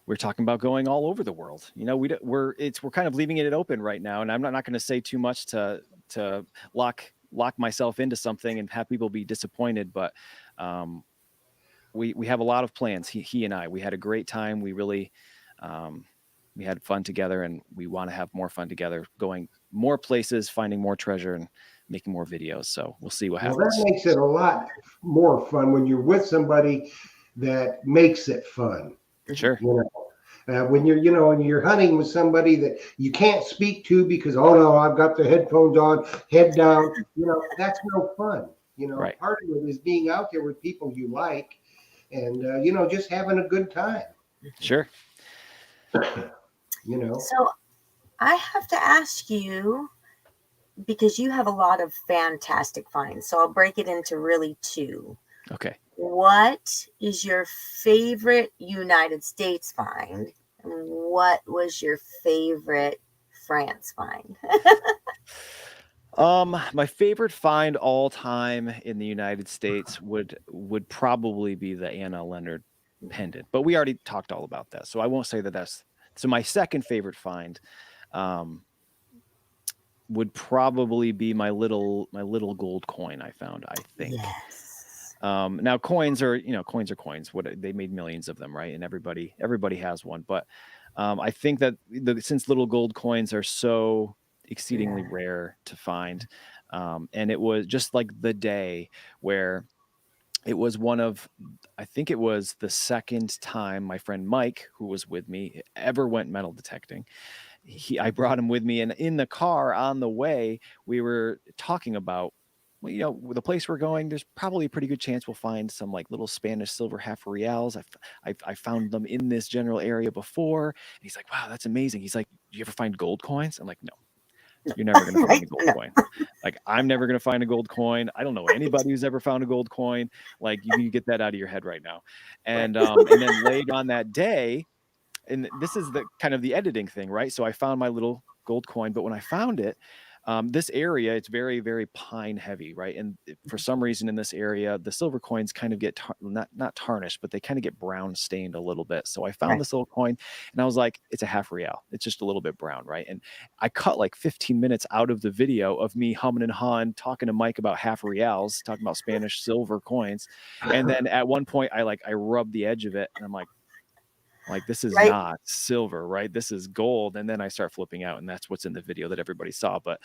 we're talking about going all over the world. We're kind of leaving it open right now. And I'm not going to say too much to lock myself into something and have people be disappointed. But we have a lot of plans. He and I, we had a great time. We really, we had fun together and we want to have more fun together, going more places, finding more treasure. And making more videos. So we'll see what Well, that happens. makes it a lot more fun when you're with somebody that makes it fun. Sure. You know, when when you're hunting with somebody that you can't speak to because, oh no, I've got the headphones on, head down. That's no fun. Right. Part of it is being out there with people you like, and just having a good time. Sure. So I have to ask you, because you have a lot of fantastic finds. So I'll break it into really two. Okay. What is your favorite United States find? And what was your favorite France find? My favorite find all time in the United States would probably be the Anna Leonard pendant, but we already talked all about that, so I won't say that that's. So my second favorite find would probably be my little gold coin I found, I think. Yes. Now coins are coins. What, they made millions of them, right? And everybody has one, but I think that since little gold coins are so exceedingly rare to find, and it was just like the day where it was I think it was the second time my friend Mike, who was with me, ever went metal detecting. I brought him with me, and in the car on the way, we were talking about, well, the place we're going, there's probably a pretty good chance we'll find some like little Spanish silver half reals. I found them in this general area before. And he's like, wow, that's amazing. He's like, do you ever find gold coins? I'm like, no, you're never going to find a gold coin. Like, I'm never going to find a gold coin. I don't know anybody who's ever found a gold coin. Like, you can get that out of your head right now. And and then later on that day, and this is the kind of the editing thing, right? So I found my little gold coin, but when I found it, this area, it's very, very pine heavy, right? And for some reason in this area, the silver coins kind of get not tarnished, but they kind of get brown stained a little bit. So I found this little coin, and I was like, it's a half real. It's just a little bit brown, right? And I cut like 15 minutes out of the video of me humming and hawing, talking to Mike about half reals, talking about Spanish silver coins. And then at one point, I rubbed the edge of it, and I'm like, this is not silver, right? This is gold. And then I start flipping out, and that's what's in the video that everybody saw. But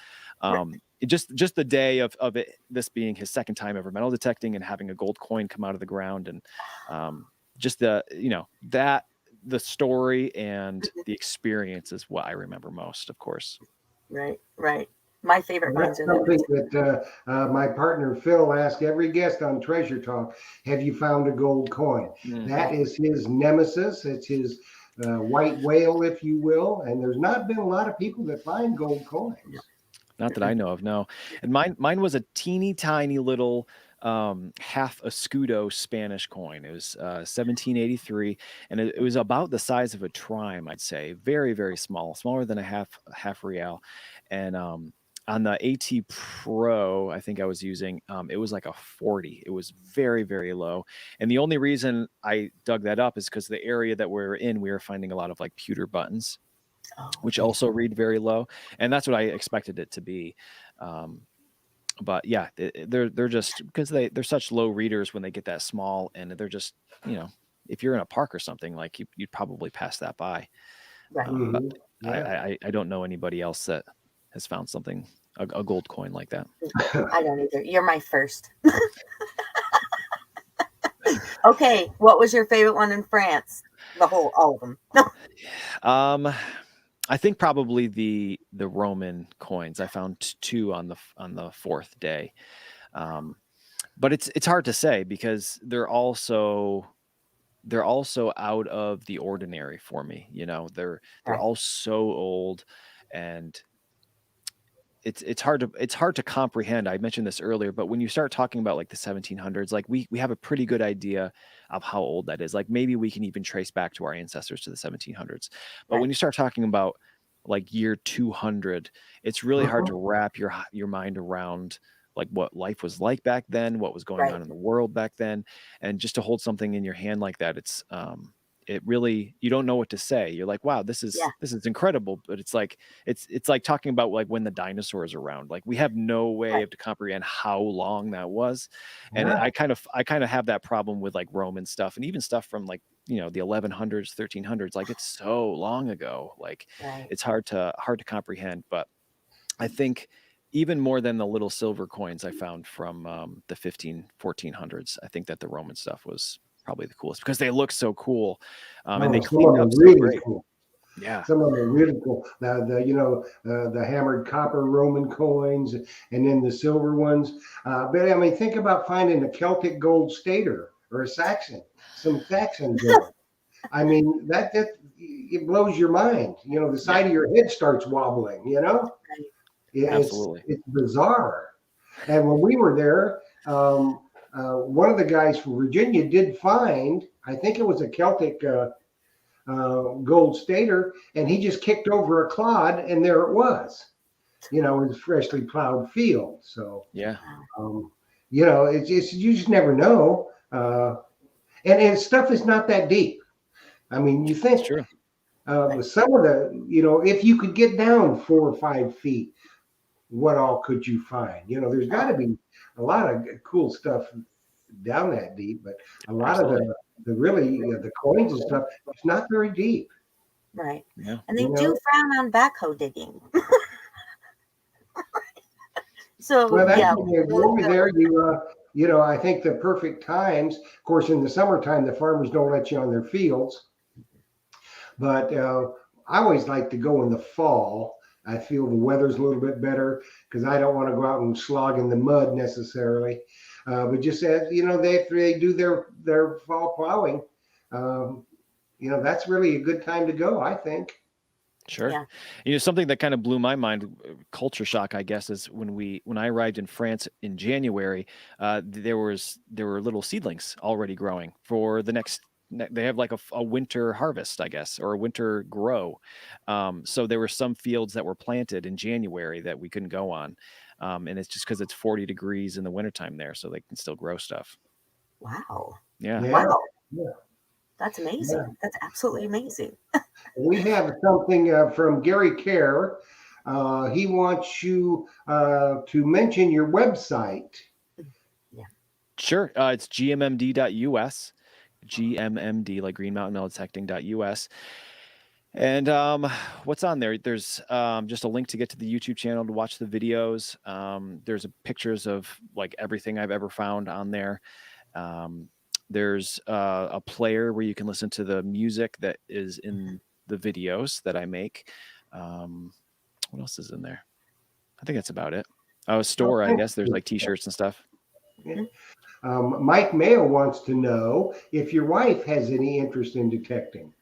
it just the day of it, this being his second time ever metal detecting and having a gold coin come out of the ground, and just the the story and the experience is what I remember most, of course. Right. My favorite That's something that my partner Phil asks every guest on Treasure Talk. Have you found a gold coin? That is his nemesis. It's his white whale, if you will. And there's not been a lot of people that find gold coins. Not that I know of, no. And mine was a teeny tiny little half escudo Spanish coin. It was 1783, and it was about the size of a trime, I'd say. Very, very small, smaller than a half real. And on the AT Pro, I think I was using, it was like a 40. It was very, very low. And the only reason I dug that up is because the area that we're in, we were finding a lot of like pewter buttons, which also read very low. And that's what I expected it to be. But yeah, they're just, because they're such low readers when they get that small, and they're just, if you're in a park or something, like you'd probably pass that by. But I don't know anybody else that has found something, a gold coin like that. I don't either. You're my first. Okay, what was your favorite one in France? All of them. I think probably the Roman coins. I found two on the fourth day, but it's hard to say because they're also out of the ordinary for me. They're all so old, and it's hard to comprehend. I mentioned this earlier, but when you start talking about like the 1700s, like we have a pretty good idea of how old that is. Like maybe we can even trace back to our ancestors to the 1700s. But when you start talking about like year 200, it's really hard to wrap your mind around like what life was like back then, what was going on in the world back then. And just to hold something in your hand like that, it's it really, you don't know what to say. You're like, wow, this is incredible. But it's like talking about like when the dinosaurs are around. Like we have no way to comprehend how long that was. And I kind of have that problem with like Roman stuff, and even stuff from like, the 1100s, 1300s. Like it's so long ago. Like it's hard to comprehend. But I think even more than the little silver coins I found from the 1400s. I think that the Roman stuff was probably the coolest because they look so cool, and they Some of cleaned them up are so really great. cool. Yeah, Some of them are really cool. The hammered copper Roman coins, and then the silver ones. But I mean, think about finding a Celtic gold stater or a some Saxon gold. I mean, that it blows your mind. The side of your head starts wobbling. Right. absolutely. It's bizarre. And when we were there, one of the guys from Virginia did find, I think it was a Celtic gold stater, and he just kicked over a clod, and there it was. It's freshly plowed field. So, Yeah, um, it's you just never know. And stuff is not that deep. I mean, you it's think true. some of if you could get down 4 or 5 feet, what all could you find? There's got to be a lot of cool stuff down that deep, but a lot of Absolutely. the really the coins and stuff, it's not very deep. Right. Yeah. And they do frown on backhoe digging. So Well, that's yeah, when you're over there. I think the perfect times. Of course, in the summertime, the farmers don't let you on their fields, but I always like to go in the fall. I feel the weather's a little bit better because I don't want to go out and slog in the mud necessarily. But just as they do their fall plowing, um, that's really a good time to go, I think. Sure. Yeah. Something that kind of blew my mind, culture shock, I guess, is when I arrived in France in January, there were little seedlings already growing for the next. They have like a winter harvest, I guess, or a winter grow. So there were some fields that were planted in January that we couldn't go on, and it's just because it's 40 degrees in the wintertime there, so they can still grow stuff. Wow. Yeah. Yeah. Wow. Yeah. That's amazing. Yeah. That's absolutely amazing. We have something from Gary Kerr. He wants you to mention your website. Yeah. Sure. It's gmmd.us, GMMD, like Green Mountain Metal Detecting.us. And what's on there? There's just a link to get to the YouTube channel to watch the videos. There's pictures of like everything I've ever found on there. There's a player where you can listen to the music that is in the videos that I make. What else is in there? I think that's about it. Oh, a store, I guess. There's like t-shirts and stuff. Yeah. Mike Mayo wants to know if your wife has any interest in detecting.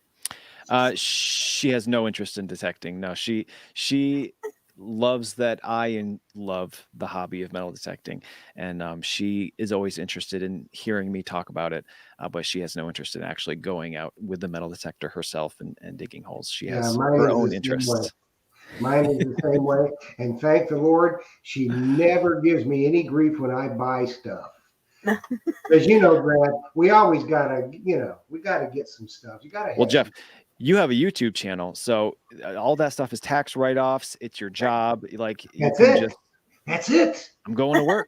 She has no interest in detecting. No, she loves that I love the hobby of metal detecting, and she is always interested in hearing me talk about it, but she has no interest in actually going out with the metal detector herself and digging holes. She has her own interests. Mine is the same way, and thank the Lord, she never gives me any grief when I buy stuff. Because Brad, we always gotta get some stuff. You gotta. Well, Jeff, you have a YouTube channel, so all that stuff is tax write-offs. It's your job. Like That's it. That's it. I'm going to work.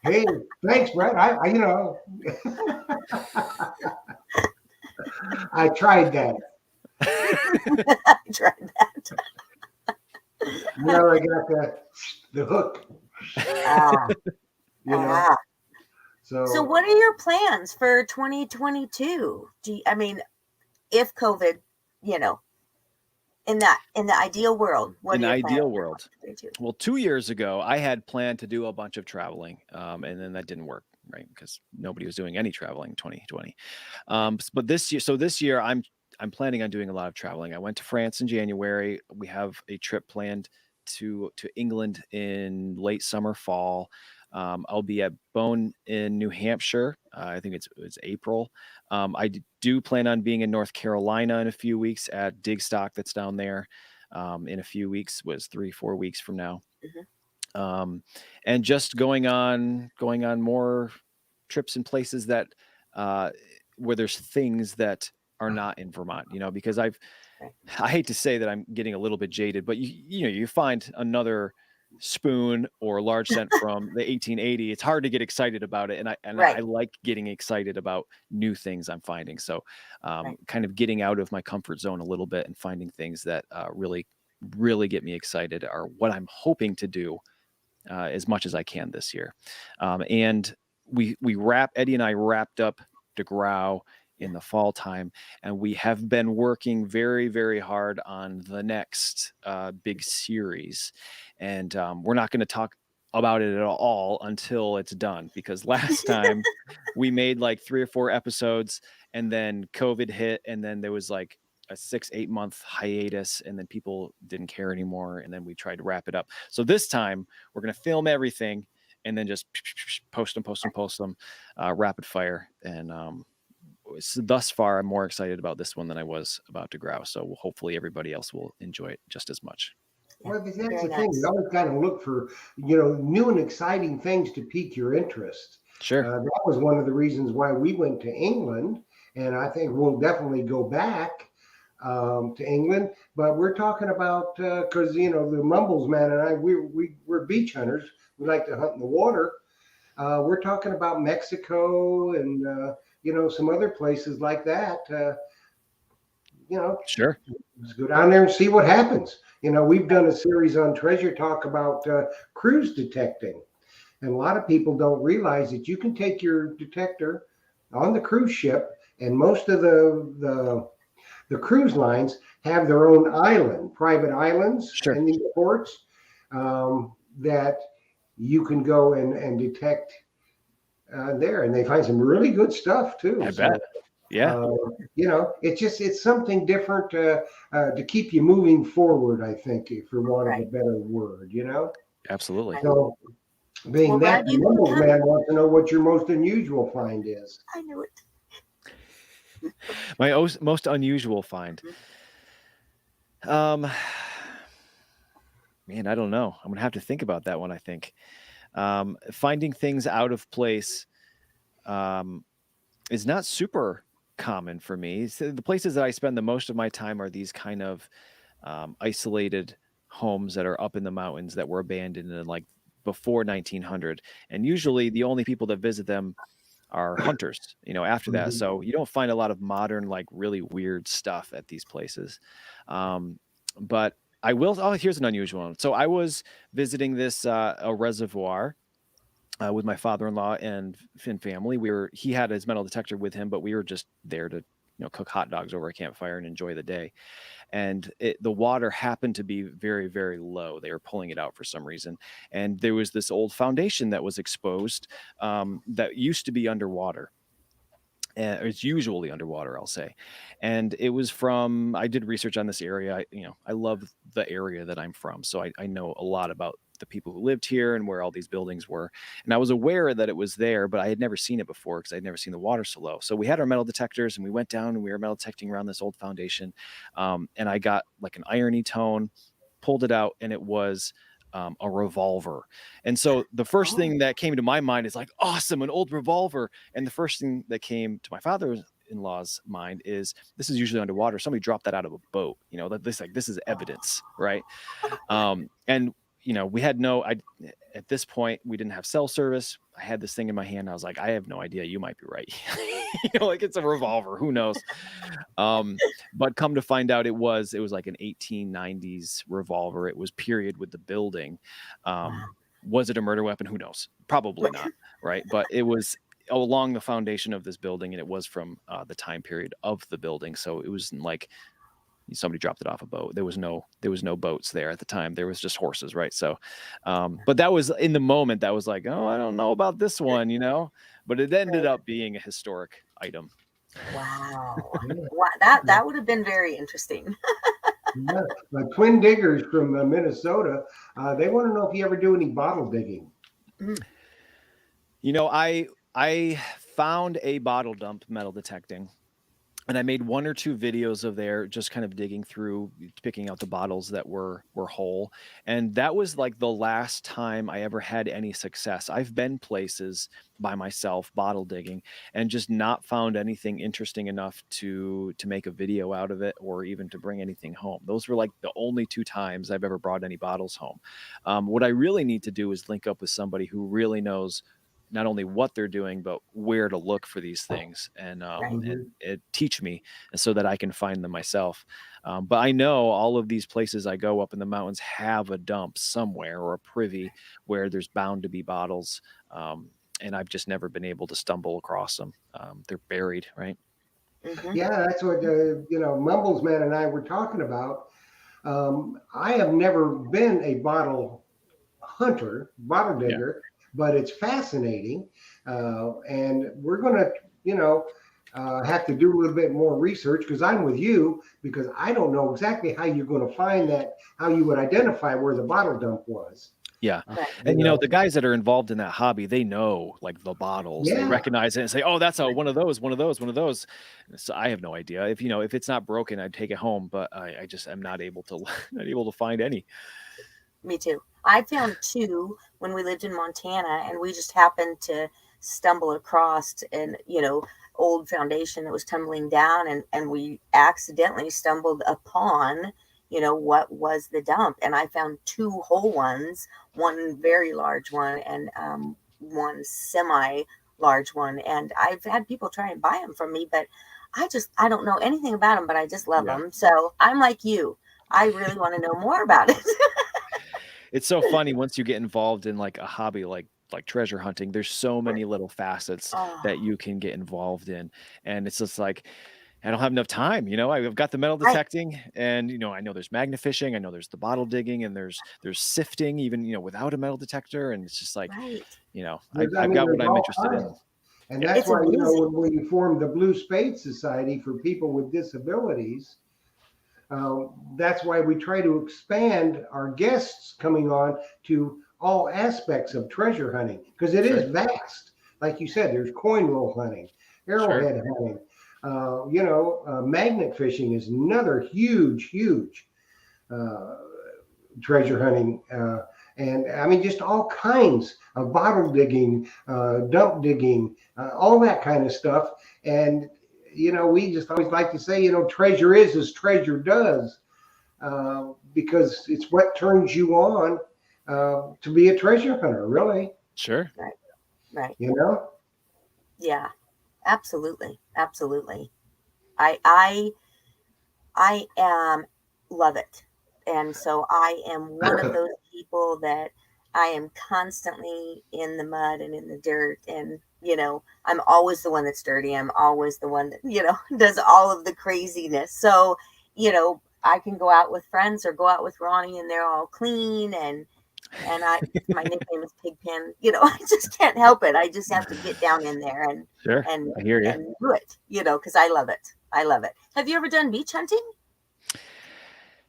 Hey, thanks, Brad. I I tried that. I tried that. I got the hook. So what are your plans for 2022? If COVID, in the ideal world, in the ideal world. Well, 2 years ago, I had planned to do a bunch of traveling, and then that didn't work, right? Because nobody was doing any traveling in 2020. But this year, I'm planning on doing a lot of traveling. I went to France in January. We have a trip planned to England in late summer, fall. I'll be at Bone in New Hampshire. I think it's April. I do plan on being in North Carolina in a few weeks at Digstock that's down there. In a few weeks, was 3-4 weeks from now. Mm-hmm. And just going on more trips and places that where there's things that are not in Vermont, because I hate to say that I'm getting a little bit jaded, but you find another spoon or large cent from the 1880, it's hard to get excited about it, and I like getting excited about new things I'm finding. So kind of getting out of my comfort zone a little bit and finding things that really get me excited are what I'm hoping to do as much as I can this year. And Eddie and I wrapped up DeGrau in the fall time, and we have been working very, very hard on the next big series. And we're not going to talk about it at all until it's done, because last time we made like 3 or 4 episodes, and then COVID hit, and then there was like a 6-8 month hiatus, and then people didn't care anymore, and then we tried to wrap it up. So this time we're going to film everything and then just post them rapid fire. And so thus far I'm more excited about this one than I was about DeGrau, so hopefully everybody else will enjoy it just as much. Well, that's the thing. You always got to look for, new and exciting things to pique your interest. Sure. That was one of the reasons why we went to England, and I think we'll definitely go back to England. But we're talking about, because, the Mumbles man and I, we're beach hunters. We like to hunt in the water. We're talking about Mexico and, some other places like that. Sure. Let's go down there and see what happens. We've done a series on Treasure Talk about cruise detecting. And a lot of people don't realize that you can take your detector on the cruise ship, and most of the cruise lines have their own island, private islands in these ports that you can go and detect there. And they find some really good stuff too. I bet. Yeah. It's something different to keep you moving forward, I think, for want of a better word, Absolutely. So being that, the Mumbles man wants to know what your most unusual find is. I knew it. My most unusual find. Man, I don't know. I'm gonna have to think about that one. I think finding things out of place is not super common for me. So the places that I spend the most of my time are these kind of isolated homes that are up in the mountains that were abandoned in like before 1900, and usually the only people that visit them are hunters, after that. So you don't find a lot of modern, like really weird stuff at these places. But I will. Oh, here's an unusual one. So I was visiting this a reservoir with my father-in-law and family. He had his metal detector with him, but we were just there to cook hot dogs over a campfire and enjoy the day. And the water happened to be very, very low. They were pulling it out for some reason, and there was this old foundation that was exposed that used to be underwater. It's usually underwater, I'll say. And it was I did research on this area. I love the area that I'm from, so I know a lot about the people who lived here and where all these buildings were. And I was aware that it was there, but I had never seen it before because I'd never seen the water so low. So we had our metal detectors and we went down and we were metal detecting around this old foundation. And I got like an irony tone, pulled it out, and it was a revolver. And so the first thing that came to my mind is like, awesome, an old revolver. And the first thing that came to my father-in-law's mind is, this is usually underwater. Somebody dropped that out of a boat. This is evidence, right? And we had at this point, we didn't have cell service. I had this thing in my hand. I was like, I have no idea. You might be right. It's a revolver. Who knows? But come to find out, it was like an 1890s revolver. It was period with the building. Was it a murder weapon? Who knows? Probably not. Right. But it was along the foundation of this building, and it was from the time period of the building. So it was like somebody dropped it off a boat. There was no boats there at the time. There was just horses, right? So, but that was in the moment. That was like, oh, I don't know about this one, But it ended up being a historic item. Wow, that would have been very interesting. Yeah. My twin diggers from Minnesota, they want to know if you ever do any bottle digging. I found a bottle dump metal detecting. And I made 1 or 2 videos of there just kind of digging through, picking out the bottles that were whole. And that was like the last time I ever had any success. I've been places by myself, bottle digging, and just not found anything interesting enough to make a video out of it or even to bring anything home. Those were like the only 2 times I've ever brought any bottles home. What I really need to do is link up with somebody who really knows not only what they're doing, but where to look for these things, and Right. it teach me so that I can find them myself. But I know all of these places I go up in the mountains have a dump somewhere or a privy where there's bound to be bottles. And I've just never been able to stumble across them. They're buried, right? Hmm. Yeah, that's what Mumbles Man and I were talking about. I have never been a bottle hunter, bottle Yeah. digger, but it's fascinating, and we're gonna, you know, have to do a little bit more research because I'm with you because I don't know exactly how you're going to find that, how you would identify where the bottle dump was. Yeah. Right. You And know, the guys that are involved in that hobby, they know like the bottles. They yeah. recognize it and say, "Oh, that's a one of those, one of those, one of those." So I have no idea. If it's not broken, I'd take it home, but I just am not able to not able to find any. Me too. I found two when we lived in Montana, and we just happened to stumble across an old foundation that was tumbling down, and we accidentally stumbled upon what was the dump, and I found two whole ones, one very large one, and one semi large one, and I've had people try and buy them from me, but I don't know anything about them, but I just love Yeah. them. So I'm like you. I really want to know more about it. It's so funny once you get involved in like a hobby like treasure hunting. There's so many little facets that Oh, you can get involved in, and it's just like I don't have enough time. I've got the metal right, detecting, and I know there's magnet fishing, I know there's the bottle digging, and there's sifting even without a metal detector, and it's just like right. I've got what There's I'm all interested in. kinds. And Yeah, that's It's why, amazing. when we formed the Blue Spade Society for people with disabilities, that's why we try to expand our guests coming on to all aspects of treasure hunting because it sure, is vast. Like you said, there's coin roll hunting, sure, arrowhead hunting. Magnet fishing is another huge uh, treasure hunting. And I mean, just all kinds of bottle digging, dump digging, all that kind of stuff. And, we just always like to say, treasure is as treasure does, because it's what turns you on to be a treasure hunter, really, sure. Right, right. you know? Yeah, absolutely, absolutely. I I I am love it. And so I am one of those people that I am constantly in the mud and in the dirt, and I'm always the one that's dirty. I'm always the one that, does all of the craziness. So, I can go out with friends or go out with Ronnie and they're all clean, and my nickname is Pigpen. I just can't help it. I just have to get down in there Sure, and I hear you. and do it, because I love it. I love it. Have you ever done beach hunting?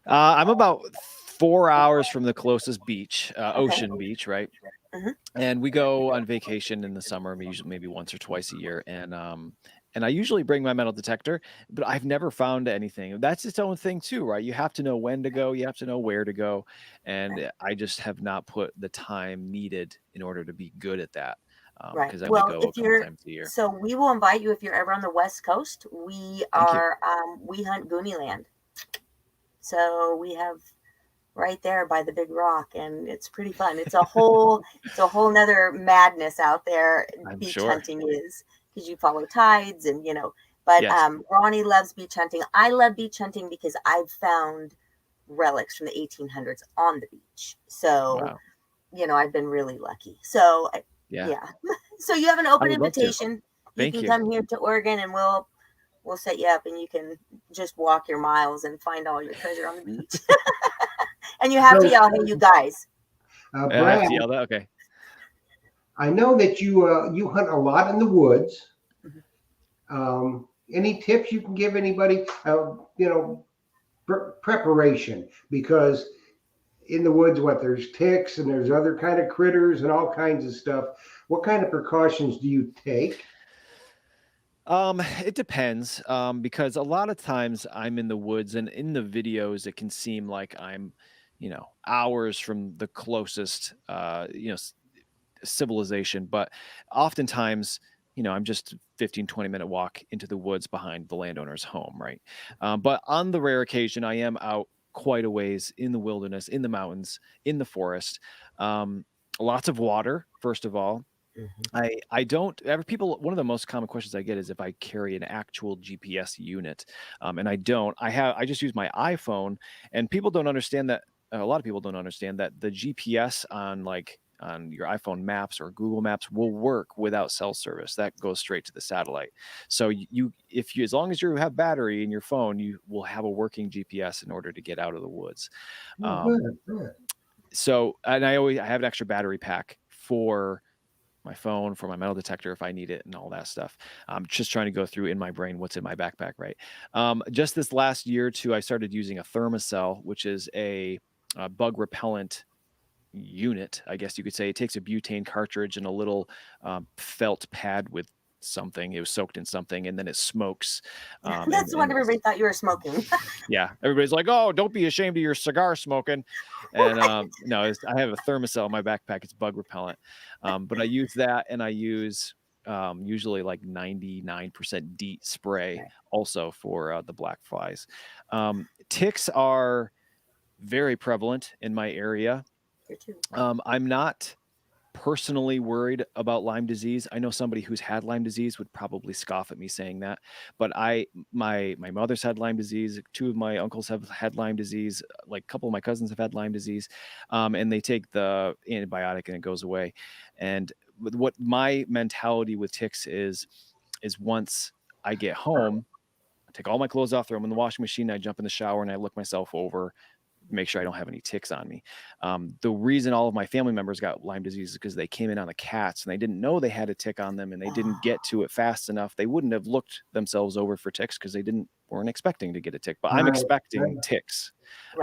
I'm about 4 hours from the closest beach, Okay. ocean beach, right? Hmm. And we go on vacation in the summer, usually maybe once or twice a year, and I usually bring my metal detector, but I've never found anything. That's its own thing too, right? You have to know when to go, you have to know where to go, Right. and I just have not put the time needed in order to be good at that, Right. because I only Well, go a if couple you're times a year. so we will invite you if you're ever on the West Coast. Thank you. We hunt Goonie Land. So we have right there by the big rock, and it's pretty fun. It's a whole nother madness out there. I'm Beach sure. hunting is, because you follow tides, and but Yes. Ronnie loves beach hunting. I love beach hunting because I've found relics from the 1800s on the beach. So Wow. I've been really lucky. So Yeah. yeah. So you have an I open would love to. invitation. You Thank can you. come here to Oregon, and we'll set you up, and you can just walk your miles and find all your treasure on the beach. And you have to So, yell, "Hey, you guys!" I have Brad, to yell that. Okay. I know that you hunt a lot in the woods. Mhm. Any tips you can give anybody, preparation? Because in the woods, there's ticks and there's other kind of critters and all kinds of stuff. What kind of precautions do you take? It depends, because a lot of times I'm in the woods and in the videos it can seem like I'm, hours from the closest, civilization, but oftentimes, I'm just 15, 20-minute walk into the woods behind the landowner's home, right? But on the rare occasion, I am out quite a ways in the wilderness, in the mountains, in the forest. Um, Lots of water, first of all. I don't ever people. One of the most common questions I get is if I carry an actual GPS unit, and I don't. I just use my iPhone, and people don't understand that. A lot of people don't understand that the GPS on your iPhone Maps or Google Maps will work without cell service. That goes straight to the satellite. So as long as you have battery in your phone, you will have a working GPS in order to get out of the woods. Oh, Um, good, good. and I have an extra battery pack for my phone, for my metal detector if I need it, and all that stuff. I'm just trying to go through in my brain what's in my backpack, right? Just this last year or two, I started using a Thermacell, which is a bug repellent unit, I guess you could say. It takes a butane cartridge and a little felt pad with something. It was soaked in something, and then it smokes. That's what everybody thought you were smoking. Yeah, everybody's like, "Oh, don't be ashamed of your cigar smoking." And no, I have a Thermacell in my backpack. It's bug repellent, but I use that, and I use usually like 99% DEET spray also for the black flies. Ticks are very prevalent in my area. I'm not personally worried about Lyme disease. I know somebody who's had Lyme disease would probably scoff at me saying that, but my mother's had Lyme disease. Two of my uncles have had Lyme disease. Like a couple of my cousins have had Lyme disease, and they take the antibiotic and it goes away. And what my mentality with ticks is once I get home, I take all my clothes off, throw them in the washing machine. I jump in the shower and I look myself over, make sure I don't have any ticks on me. The reason all of my family members got Lyme disease is because they came in on the cats and they didn't know they had a tick on them and they didn't get to it fast enough. They wouldn't have looked themselves over for ticks because they weren't expecting to get a tick. But I'm expecting ticks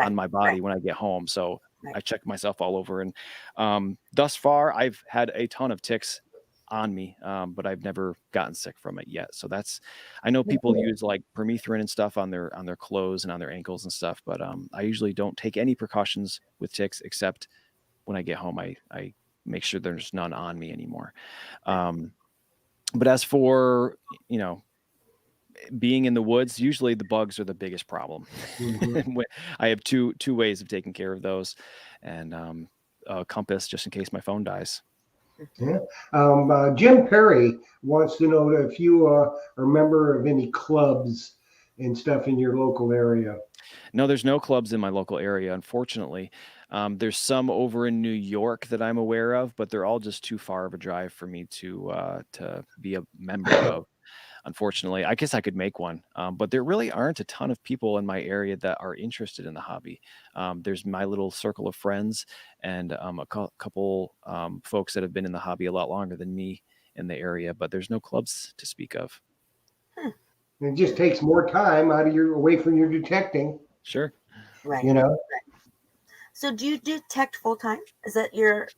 on my body when I get home. So I check myself all over. And thus far, I've had a ton of ticks on me, but I've never gotten sick from it yet. So I know people use like permethrin and stuff on their clothes and on their ankles and stuff, but I usually don't take any precautions with ticks except when I get home. I make sure there's none on me anymore. But as for being in the woods, usually the bugs are the biggest problem. I have two ways of taking care of those, and a compass just in case my phone dies. Yeah. Jim Perry wants to know if you are a member of any clubs and stuff in your local area. No, there's no clubs in my local area, unfortunately. There's some over in New York that I'm aware of, but they're all just too far of a drive for me to be a member of. Unfortunately, I guess I could make one, but there really aren't a ton of people in my area that are interested in the hobby. There's my little circle of friends and a couple folks that have been in the hobby a lot longer than me in the area, but there's no clubs to speak of. It just takes more time away from your detecting. Sure. Right. So do you detect full time? Is that your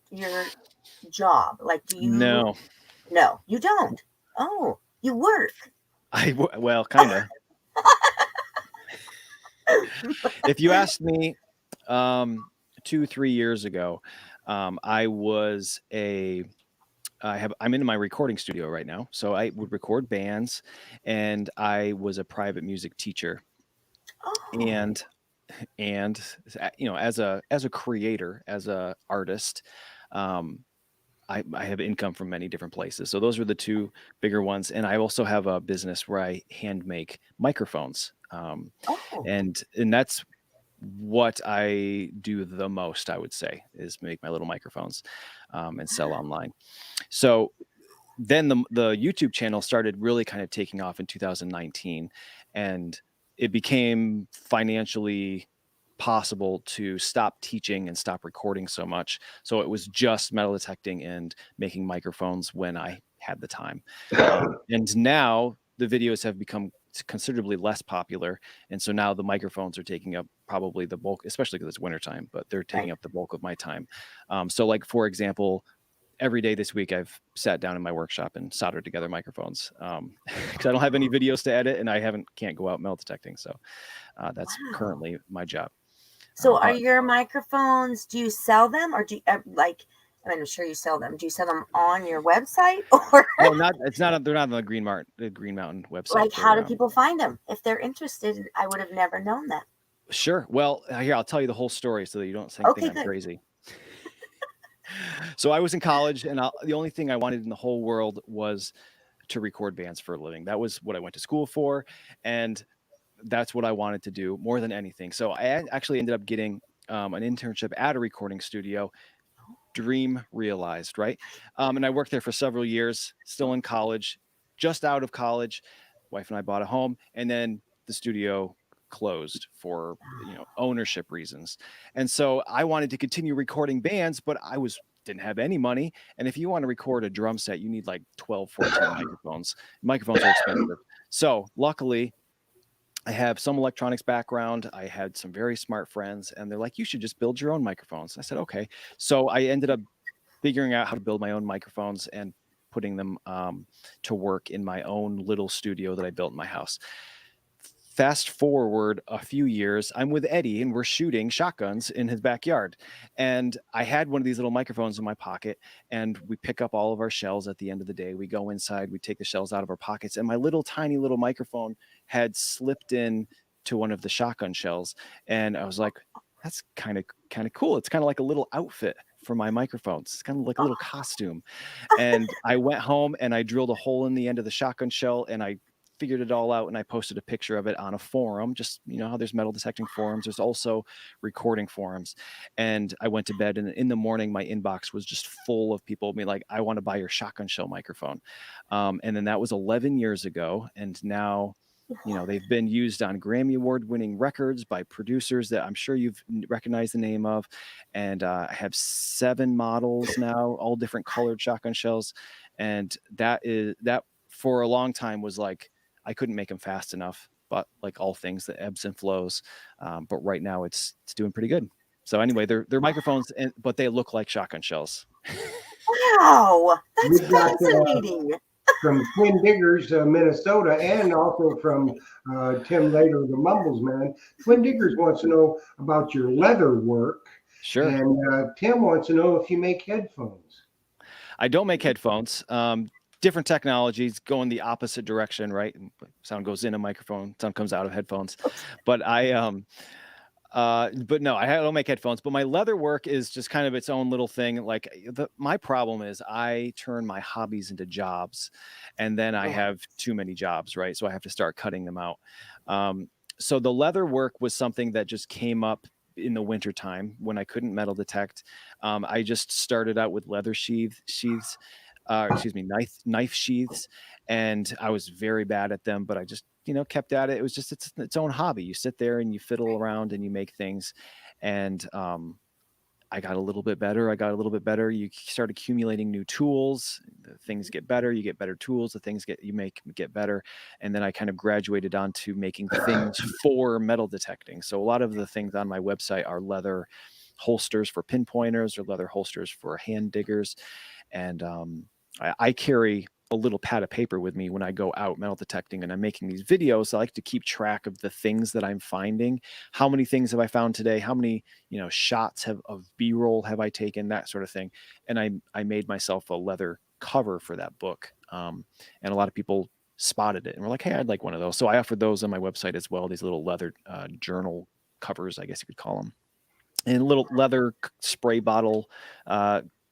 job? Like, do you? No, you don't. Oh. You work. Well, kind of. If you asked me 2-3 years ago, I'm in my recording studio right now. So I would record bands, and I was a private music teacher. Oh. And as a creator, as a artist, I have income from many different places. So those are the two bigger ones. And I also have a business where I hand make microphones. And that's what I do the most, I would say, is make my little microphones and sell online. So then the YouTube channel started really kind of taking off in 2019, and it became financially possible to stop teaching and stop recording so much. So it was just metal detecting and making microphones when I had the time. And now the videos have become considerably less popular. And so now the microphones are taking up probably the bulk, especially because it's wintertime, but they're taking up the bulk of my time. So like, for example, every day this week, I've sat down in my workshop and soldered together microphones because I don't have any videos to edit and I can't go out metal detecting. So that's currently my job. So are your microphones, do you sell them, or do you I'm sure you sell them. Do you sell them on your website, or? No, they're not on the Green Mountain website. Like, how do people find them? If they're interested, I would have never known that. Sure. Well, here, I'll tell you the whole story so that you don't think I'm crazy. So I was in college, and the only thing I wanted in the whole world was to record bands for a living. That was what I went to school for, and that's what I wanted to do more than anything. So I actually ended up getting an internship at a recording studio. Dream realized, right? And I worked there for several years, still in college, just out of college. Wife and I bought a home, and then the studio closed for ownership reasons. And so I wanted to continue recording bands, but I didn't have any money. And if you want to record a drum set, you need like 12, 14 microphones. Microphones are expensive. So luckily, I have some electronics background. I had some very smart friends, and they're like, you should just build your own microphones. I said, okay. So I ended up figuring out how to build my own microphones and putting them to work in my own little studio that I built in my house. Fast forward a few years, I'm with Eddie and we're shooting shotguns in his backyard. And I had one of these little microphones in my pocket, and we pick up all of our shells at the end of the day. We go inside, we take the shells out of our pockets, and my little tiny little microphone had slipped in to one of the shotgun shells. And I was like, that's kind of cool. It's kind of like a little outfit for my microphones. It's kind of like a little costume. And I went home and I drilled a hole in the end of the shotgun shell, and I figured it all out, and I posted a picture of it on a forum. Just, how there's metal detecting forums, there's also recording forums. And I went to bed, and in the morning my inbox was just full of people being like, I want to buy your shotgun shell microphone. And then that was 11 years ago, and now they've been used on Grammy Award winning records by producers that I'm sure you've recognized the name of. And I have 7 models now, all different colored shotgun shells. And that for a long time was like, I couldn't make them fast enough, but like all things, that ebbs and flows. But right now it's doing pretty good. So anyway, they're microphones, but they look like shotgun shells. Wow, that's We've got fascinating. from Twin Diggers, Minnesota, and also from Tim Later, the Mumbles Man. Twin Diggers wants to know about your leather work. Sure. And Tim wants to know if you make headphones. I don't make headphones. Different technologies go in the opposite direction, right? Sound goes in a microphone, sound comes out of headphones. But but no, I don't make headphones. But my leather work is just kind of its own little thing. Like my problem is I turn my hobbies into jobs, and then I have too many jobs, right? So I have to start cutting them out. So the leather work was something that just came up in the wintertime when I couldn't metal detect. I just started out with leather sheaths. Knife sheaths, and I was very bad at them, but I just kept at it. It was just its own hobby. You sit there and you fiddle around and you make things, and I got a little bit better. You start accumulating new tools. Things get better. You get better tools. The things you make get better. And then I kind of graduated onto making things for metal detecting. So a lot of the things on my website are leather holsters for pinpointers or leather holsters for hand diggers. And I carry a little pad of paper with me when I go out metal detecting and I'm making these videos. I like to keep track of the things that I'm finding. How many things have I found today? How many, shots of B-roll have I taken? That sort of thing. And I made myself a leather cover for that book. And a lot of people spotted it and were like, hey, I'd like one of those. So I offered those on my website as well. These little leather journal covers, I guess you could call them. And little leather spray bottle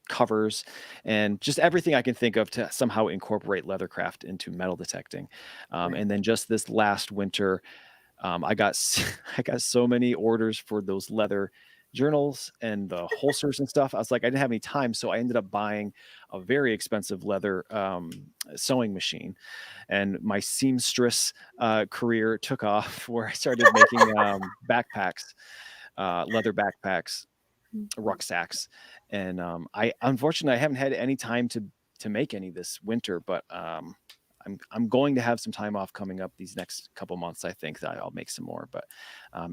covers, and just everything I can think of to somehow incorporate leathercraft into metal detecting. And then just this last winter, I got so many orders for those leather journals and the holsters and stuff. I was like, I didn't have any time, so I ended up buying a very expensive leather sewing machine, and my seamstress career took off, where I started making backpacks, leather backpacks, rucksacks. And I unfortunately I haven't had any time to make any this winter, but I'm going to have some time off coming up these next couple months. I think that I'll make some more, but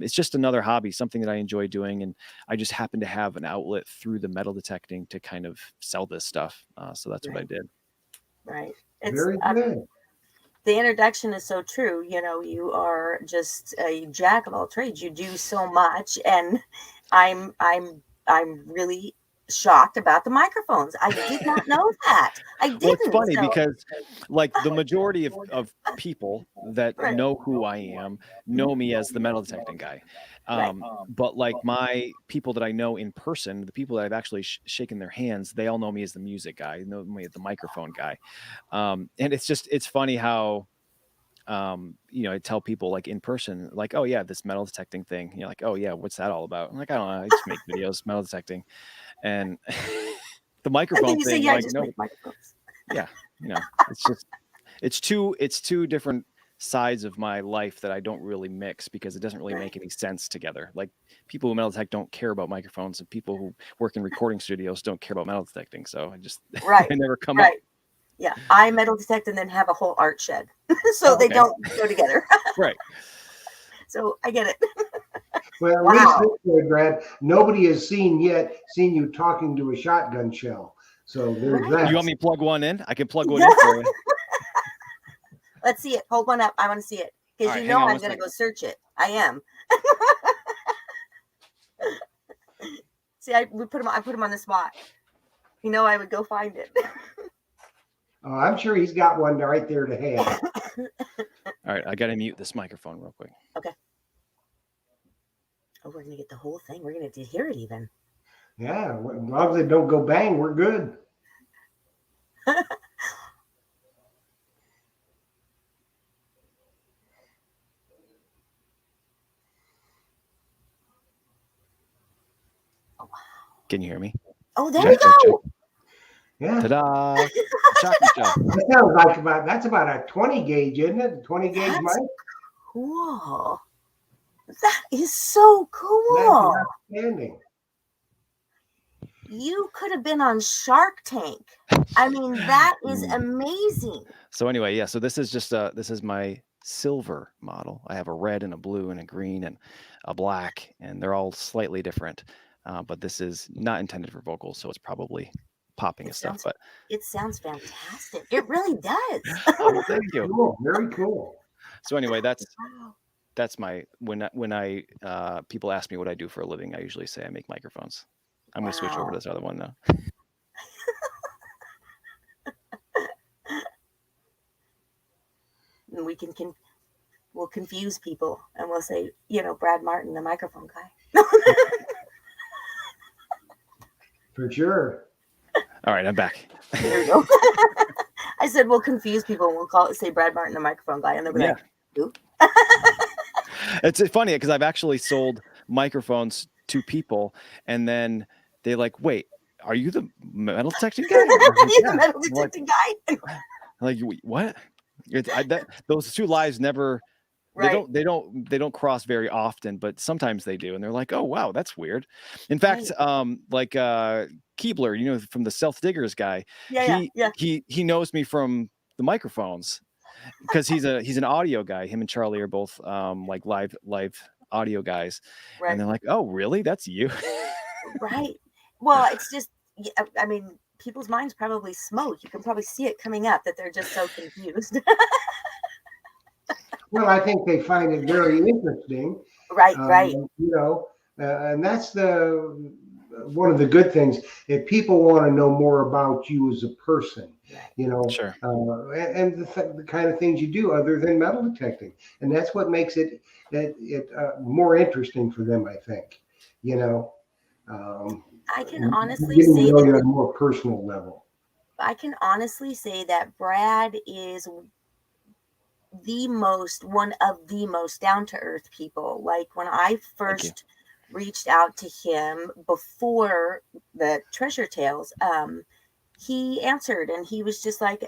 it's just another hobby, something that I enjoy doing, and I just happen to have an outlet through the metal detecting to kind of sell this stuff. So that's what I did. Right. Very good. The introduction is so true. You are just a jack of all trades. You do so much, and I'm really shocked about the microphones. I did not know that. I didn't. Well, it's funny so, because like the majority of people that Right. know who I am know me as the metal detecting guy. Right. But like my people that I know in person, the people that I've actually shaken their hands, they all know me as the music guy, know me as the microphone guy. And it's funny how I tell people like in person, like, oh yeah, this metal detecting thing. You're like, oh yeah, what's that all about? I'm like, I don't know, I just make videos, metal detecting. And the microphone and then you thing, say, yeah, like, just no, make microphones. yeah, it's two different sides of my life that I don't really mix because it doesn't really make any sense together. Like people who metal detect don't care about microphones, and people who work in recording studios don't care about metal detecting. So I just Right. they never come up. Yeah, I metal detect and then have a whole art shed, so they don't go together. Right. So I get it. Well, at least this way, Brad, nobody has seen you talking to a shotgun shell. So there's that. You want me to plug one in? I can plug one in for you. Let's see it. Hold one up. I want to see it because right, I'm going to go search it. I am. See, I put him on the spot. I would go find it. Oh, I'm sure he's got one right there to hand. All right, I got to mute this microphone real quick. Okay. Oh, we're going to get the whole thing. We're going to hear it even. Yeah, as long as it don't go bang, we're good. Oh, wow. Can you hear me? Oh, there we go. Yeah. Ta-da! Shotgun shell. That sounds like that's about a 20 gauge, isn't it? A 20 gauge mic. Cool. That is so cool. That's outstanding. You could have been on Shark Tank. I mean, that is amazing. So anyway, yeah. So this is my silver model. I have a red and a blue and a green and a black, and they're all slightly different. But this is not intended for vocals, so it's probably popping and stuff. But it sounds fantastic. It really does. Oh, thank you. Cool. Very cool. So anyway, that's my when I people ask me what I do for a living, I usually say I make microphones. I'm going to switch over to this other one now. And we'll confuse people and we'll say, Brad Martin, the microphone guy. For sure. All right, I'm back. There we go. I said we'll confuse people and we'll say Brad Martin, the microphone guy, and they'll be like, who? It's funny because I've actually sold microphones to people, and then they're like, "Wait, are you the metal detecting guy?" The metal detecting guy. Like what? Those two lives never. Right. They don't cross very often, but sometimes they do, and they're like, "Oh wow, that's weird." In fact, like Keebler, from the Self Diggers guy, he knows me from the microphones because he's an audio guy. Him and Charlie are both like live audio guys, and they're like, "Oh really? That's you?" Right. Well, it's just, I mean, people's minds probably smoke. You can probably see it coming up that they're just so confused. Well, I think they find it very interesting. Right. And that's one of the good things. If people want to know more about you as a person, sure. And the kind of things you do other than metal detecting, and that's what makes it more interesting for them, I think. I can honestly say that on a more personal level. I can honestly say that Brad is one of the most down-to-earth people. Like when I first reached out to him before the Treasure Tales, he answered and he was just like,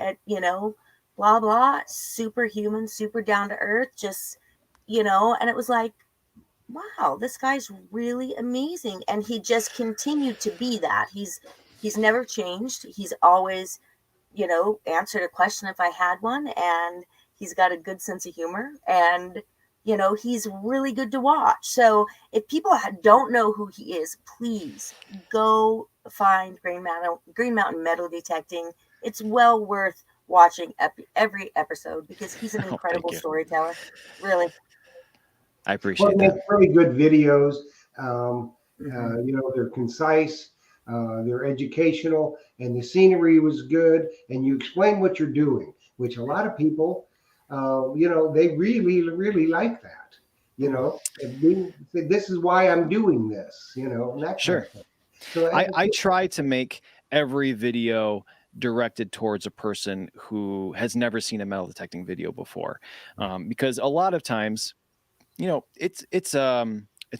blah blah, super human, super down-to-earth, just and it was like, wow, this guy's really amazing. And he just continued to be that. He's never changed. He's always answered a question if I had one, and he's got a good sense of humor, and he's really good to watch. So if people don't know who he is, please go find Green Mountain Metal Detecting. It's well worth watching every episode because he's an incredible storyteller. Really. I appreciate that. Really good videos. They're concise. They're educational, and the scenery was good, and you explain what you're doing, which a lot of people, they really, really like that. This is why I'm doing this, and that kind Sure. of thing. So I try to make every video directed towards a person who has never seen a metal detecting video before, because a lot of times, it's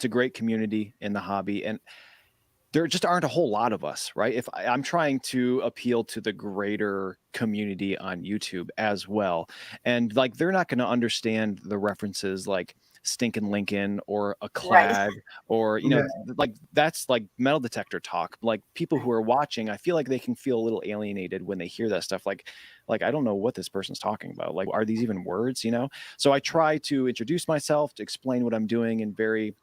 a great community in the hobby, and there just aren't a whole lot of us, right? If I'm trying to appeal to the greater community on YouTube as well, and like they're not going to understand the references like Stinkin' Lincoln or a Right. clad or Yeah. like that's like metal detector talk. Like people who are watching, I feel like they can feel a little alienated when they hear that stuff. Like I don't know what this person's talking about. Like, are these even words? So I try to introduce myself, to explain what I'm doing in very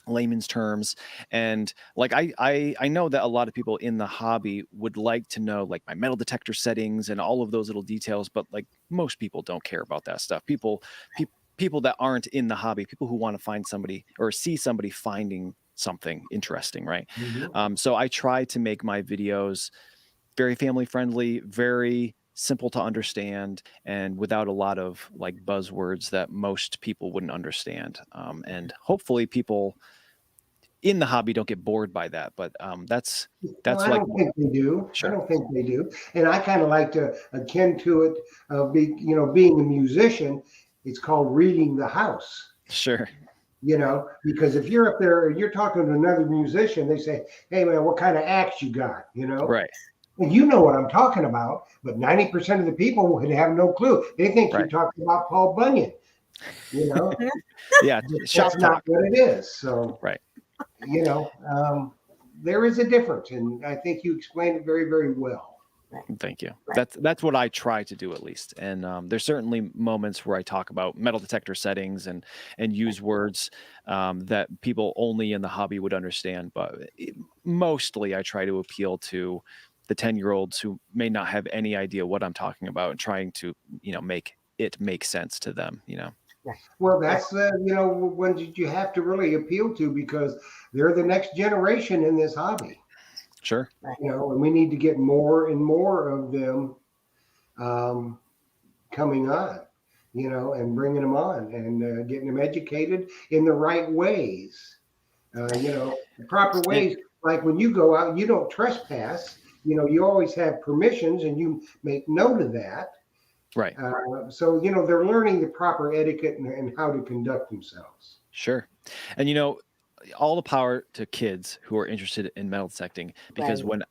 layman's terms, and like I know that a lot of people in the hobby would like to know like my metal detector settings and all of those little details, but like most people don't care about that stuff. People that aren't in the hobby, people who want to find somebody or see somebody finding something interesting, right? Mhm. So I try to make my videos very family friendly, very simple to understand, and without a lot of like buzzwords that most people wouldn't understand. And hopefully people in the hobby don't get bored by that, but No, that's I like don't think they do. I sure. don't think they do. And I kind of like to akin to it being a musician, it's called reading the house. Sure. Because if you're up there and you're talking to another musician, they say, "Hey man, what kind of axe you got?" Right. And you know what I'm talking about, but 90% of the people would have no clue. They think you're Right. talking about Paul Bunyan. Yeah. That's Shop not talk. what it is. So, Right. you know, um, there is a difference, and I think you explained it very, very well. Thank you. Right. That's what I try to do at least. And there's certainly moments where I talk about metal detector settings and use words that people only in the hobby would understand. But mostly I try to appeal to the 10-year-olds who may not have any idea what I'm talking about, and trying to make it make sense to them. Well, that's ones that you have to really appeal to because they're the next generation in this hobby. Sure. And we need to get more and more of them um, coming on, and bringing them on and getting them educated in the right ways. The proper And, ways. Like when you go out, you don't trespass. You always have permissions, and you make note of that. right. So they're learning the proper etiquette and how to conduct themselves. Sure. And all the power to kids who are interested in metal detecting, because Right. when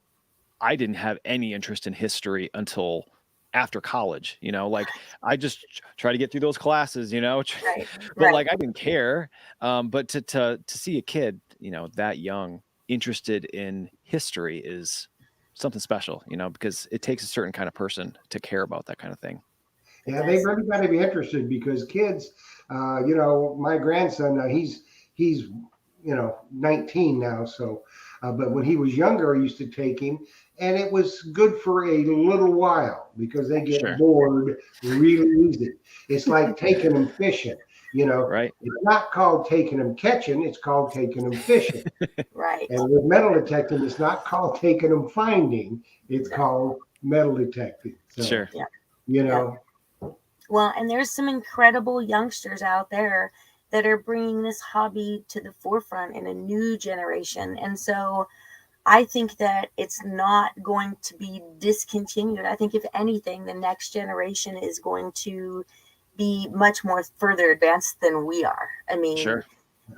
I didn't have any interest in history until after college, like I just try to get through those classes, Right. but Right. like I didn't care. But to see a kid, that young interested in history is something special, because it takes a certain kind of person to care about that kind of thing. It Yeah, they does. really got to be interested because kids, my grandson, he's 19 now. So, but when he was younger, I used to take him, and it was good for a little while because they get Sure. bored really easy. It's like taking them fishing. Right. It's not called taking them catching; it's called taking them fishing. Right. And with metal detecting, it's not called taking them finding; it's No. called metal detecting. So, Sure. Yeah. you know. Well, and there's some incredible youngsters out there that are bringing this hobby to the forefront in a new generation. And so I think that it's not going to be discontinued. I think, if anything, the next generation is going to be much more further advanced than we are. I mean, Sure.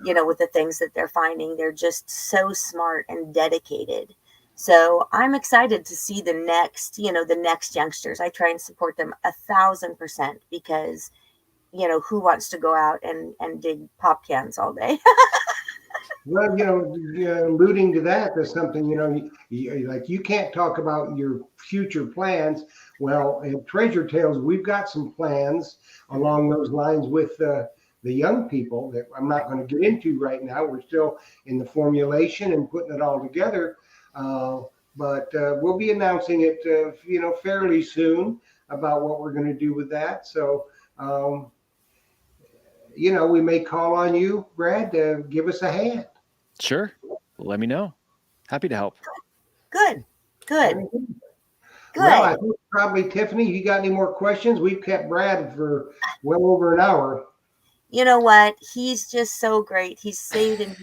with the things that they're finding, they're just so smart and dedicated. So I'm excited to see the next youngsters. I try and support them 1,000% because, who wants to go out and dig pop cans all day? Well, alluding to that, there's something, like you can't talk about your future plans. Well, at Treasure Tales, we've got some plans along those lines with the young people that I'm not going to get into right now. We're still in the formulation and putting it all together. But we'll be announcing it, fairly soon about what we're going to do with that. So, we may call on you, Brad, to give us a hand. Sure. Let me know. Happy to help. Good. Good. Very good. Good. Well, I think probably, Tiffany, you got any more questions? We've kept Brad for well over an hour. You know what? He's just so great. He's saved, and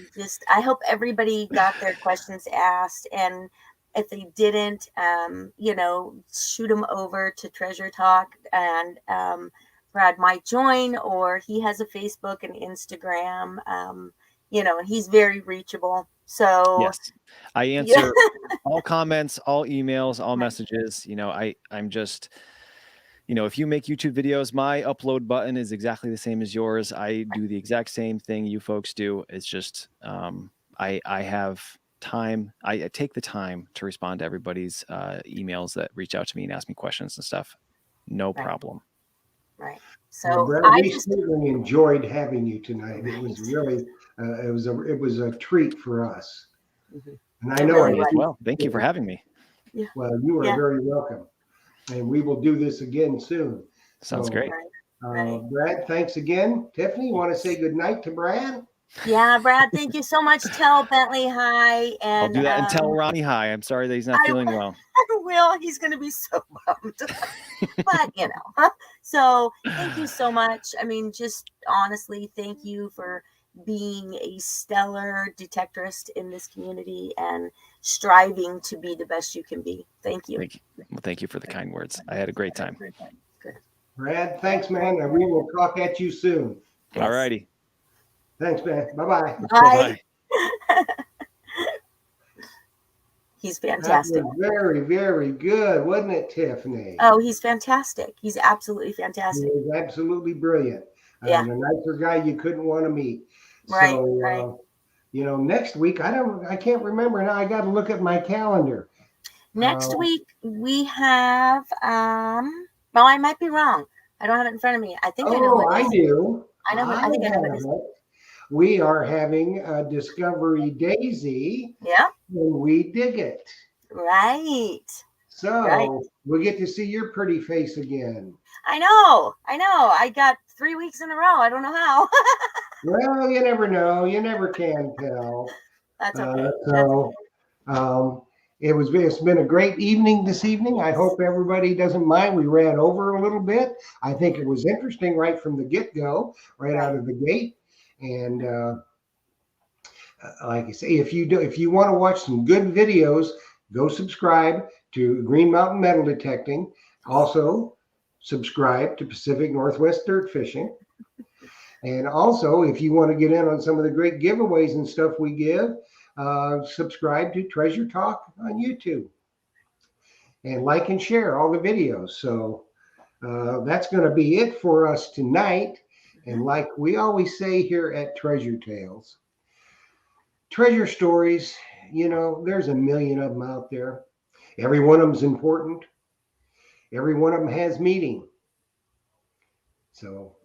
I hope everybody got their questions asked. And if they didn't, shoot them over to Treasure Talk, and Brad might join, or he has a Facebook and Instagram, and he's very reachable. So Yes, I answer all comments, all emails, all messages. I'm just, if you make YouTube videos, my upload button is exactly the same as yours. I do the exact same thing you folks do. It's just, I have time. I take the time to respond to everybody's emails that reach out to me and ask me questions and stuff. No problem. Right. Well, So Brad, we certainly enjoyed having you tonight. It was really, it was a treat for us. And I know it as well. Thank you for having me. Yeah. Well, you are very welcome. And we will do this again soon. Sounds great. Brad, thanks again. Tiffany, you want to say good night to Brad? Yeah, Brad, thank you so much. Tell Bentley hi. And I'll do that and tell Ronnie hi. I'm sorry that he's not feeling well. I will. He's going to be so bummed. But, so thank you so much. I mean, just honestly, thank you for being a stellar detectorist in this community and striving to be the best you can be. Thank you. Thank you. Well, thank you for the kind words. I had a great time. Good. Brad, thanks, man. And we will talk at you soon. Yes. All righty. Thanks, man. Bye-bye. Bye. He's fantastic. That was very, very good, wasn't it, Tiffany? Oh, he's fantastic. He's absolutely fantastic. He was absolutely brilliant. Yeah. And a nicer guy you couldn't want to meet. Right. So, next week, I can't remember now. I got to look at my calendar. Next week we have, I might be wrong. I don't have it in front of me. I think I know what it is. I do. I know. I think I know what it is. We are having a Discovery Daisy. Yeah. And we dig it. Right. So we'll get to see your pretty face again. I know. I got 3 weeks in a row. I don't know how. Well, you never know. You never can tell. That's okay. It's been a great evening this evening. I hope everybody doesn't mind. We ran over a little bit. I think it was interesting right from the get-go, right out of the gate. And like I say, if you want to watch some good videos, go subscribe to Green Mountain Metal Detecting. Also, subscribe to Pacific Northwest Dirt Fishing. And also, if you want to get in on some of the great giveaways and stuff we give, subscribe to Treasure Talk on YouTube. And like and share all the videos. So that's going to be it for us tonight. And like we always say here at Treasure Tales, treasure stories, there's a million of them out there. Every one of them is important. Every one of them has meaning. So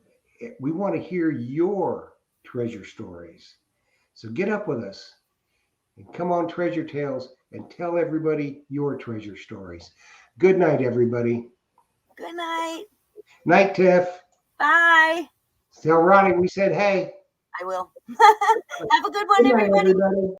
we want to hear your treasure stories. So get up with us and come on Treasure Tales and tell everybody your treasure stories. Good night, everybody. Good night. Night, Tiff. Bye. Tell Ronnie we said hey. I will. Have a good one, everybody.